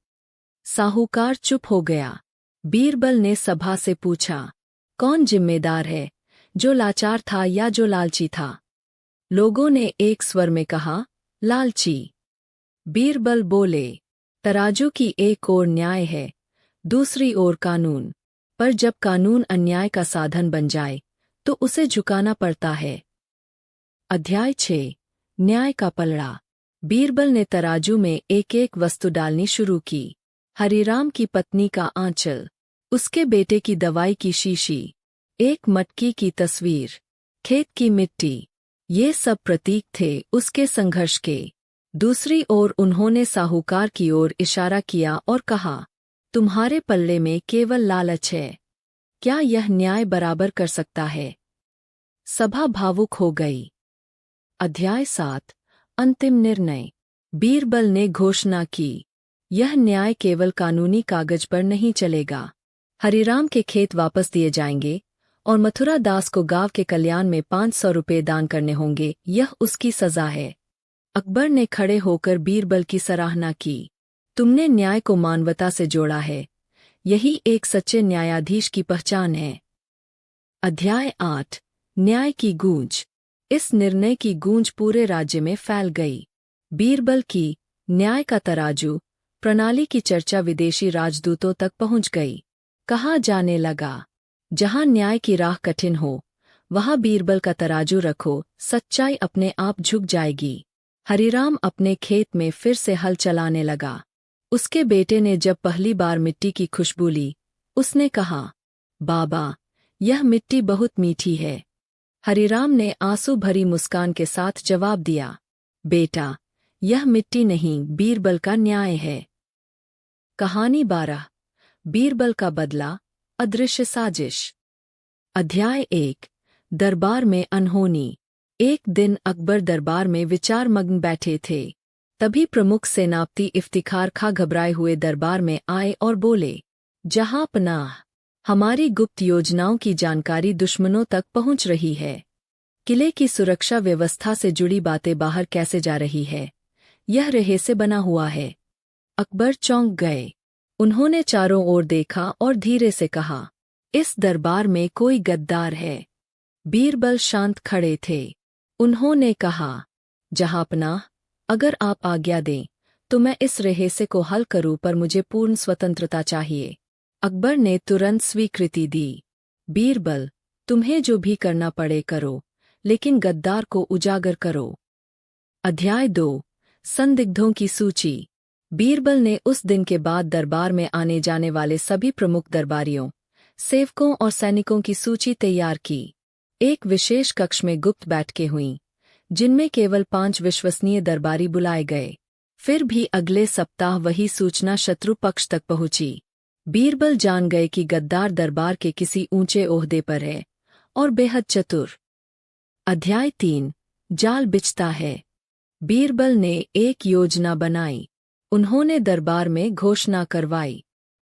साहूकार चुप हो गया। बीरबल ने सभा से पूछा, कौन जिम्मेदार है, जो लाचार था या जो लालची था? लोगों ने एक स्वर में कहा, लालची। बीरबल बोले, तराजू की एक ओर न्याय है, दूसरी ओर कानून, पर जब कानून अन्याय का साधन बन जाए तो उसे झुकाना पड़ता है। अध्याय 6। न्याय का पलड़ा। बीरबल ने तराजू में एक एक वस्तु डालनी शुरू की। हरिराम की पत्नी का आंचल, उसके बेटे की दवाई की शीशी, एक मटकी की तस्वीर, खेत की मिट्टी, ये सब प्रतीक थे उसके संघर्ष के। दूसरी ओर उन्होंने साहूकार की ओर इशारा किया और कहा, तुम्हारे पल्ले में केवल लालच है, क्या यह न्याय बराबर कर सकता है? सभा भावुक हो गई। अध्याय 7। अंतिम निर्णय। बीरबल ने घोषणा की, यह न्याय केवल कानूनी कागज पर नहीं चलेगा। हरिराम के खेत वापस दिए जाएंगे और मथुरा दास को गांव के कल्याण में 500 रुपये दान करने होंगे, यह उसकी सजा है। अकबर ने खड़े होकर बीरबल की सराहना की, तुमने न्याय को मानवता से जोड़ा है, यही एक सच्चे न्यायाधीश की पहचान है। अध्याय 8। न्याय की गूंज। इस निर्णय की गूंज पूरे राज्य में फैल गई। बीरबल की न्याय का तराजू प्रणाली की चर्चा विदेशी राजदूतों तक पहुंच गई। कहा जाने लगा, जहां न्याय की राह कठिन हो, वहां बीरबल का तराजू रखो, सच्चाई अपने आप झुक जाएगी। हरिराम अपने खेत में फिर से हल चलाने लगा। उसके बेटे ने जब पहली बार मिट्टी की खुशबू ली, उसने कहा, बाबा, यह मिट्टी बहुत मीठी है। हरिराम ने आंसू भरी मुस्कान के साथ जवाब दिया, बेटा, यह मिट्टी नहीं, बीरबल का न्याय है। कहानी 12। बीरबल का बदला, अदृश्य साजिश। अध्याय 1। दरबार में अनहोनी। एक दिन अकबर दरबार में विचारमग्न बैठे थे। तभी प्रमुख सेनापति इफ्तिखार खां घबराए हुए दरबार में आए और बोले, जहां पनाह, हमारी गुप्त योजनाओं की जानकारी दुश्मनों तक पहुंच रही है। किले की सुरक्षा व्यवस्था से जुड़ी बातें बाहर कैसे जा रही है, यह रहस्य बना हुआ है। अकबर चौंक गए। उन्होंने चारों ओर देखा और धीरे से कहा, इस दरबार में कोई गद्दार है। बीरबल शांत खड़े थे। उन्होंने कहा, जहांपनाह, अगर आप आज्ञा दें तो मैं इस रहस्य को हल करूं, पर मुझे पूर्ण स्वतंत्रता चाहिए। अकबर ने तुरंत स्वीकृति दी। बीरबल, तुम्हें जो भी करना पड़े करो, लेकिन गद्दार को उजागर करो। अध्याय 2 संदिग्धों की सूची। बीरबल ने उस दिन के बाद दरबार में आने जाने वाले सभी प्रमुख दरबारियों, सेवकों और सैनिकों की सूची तैयार की। एक विशेष कक्ष में गुप्त बैठकें हुईं, जिनमें केवल 5 विश्वसनीय दरबारी बुलाए गए। फिर भी अगले सप्ताह वही सूचना शत्रु पक्ष तक पहुंची। बीरबल जान गए कि गद्दार दरबार के किसी ऊंचे ओहदे पर है और बेहद चतुर। अध्याय 3 जाल बिछता है। बीरबल ने एक योजना बनाई। उन्होंने दरबार में घोषणा करवाई,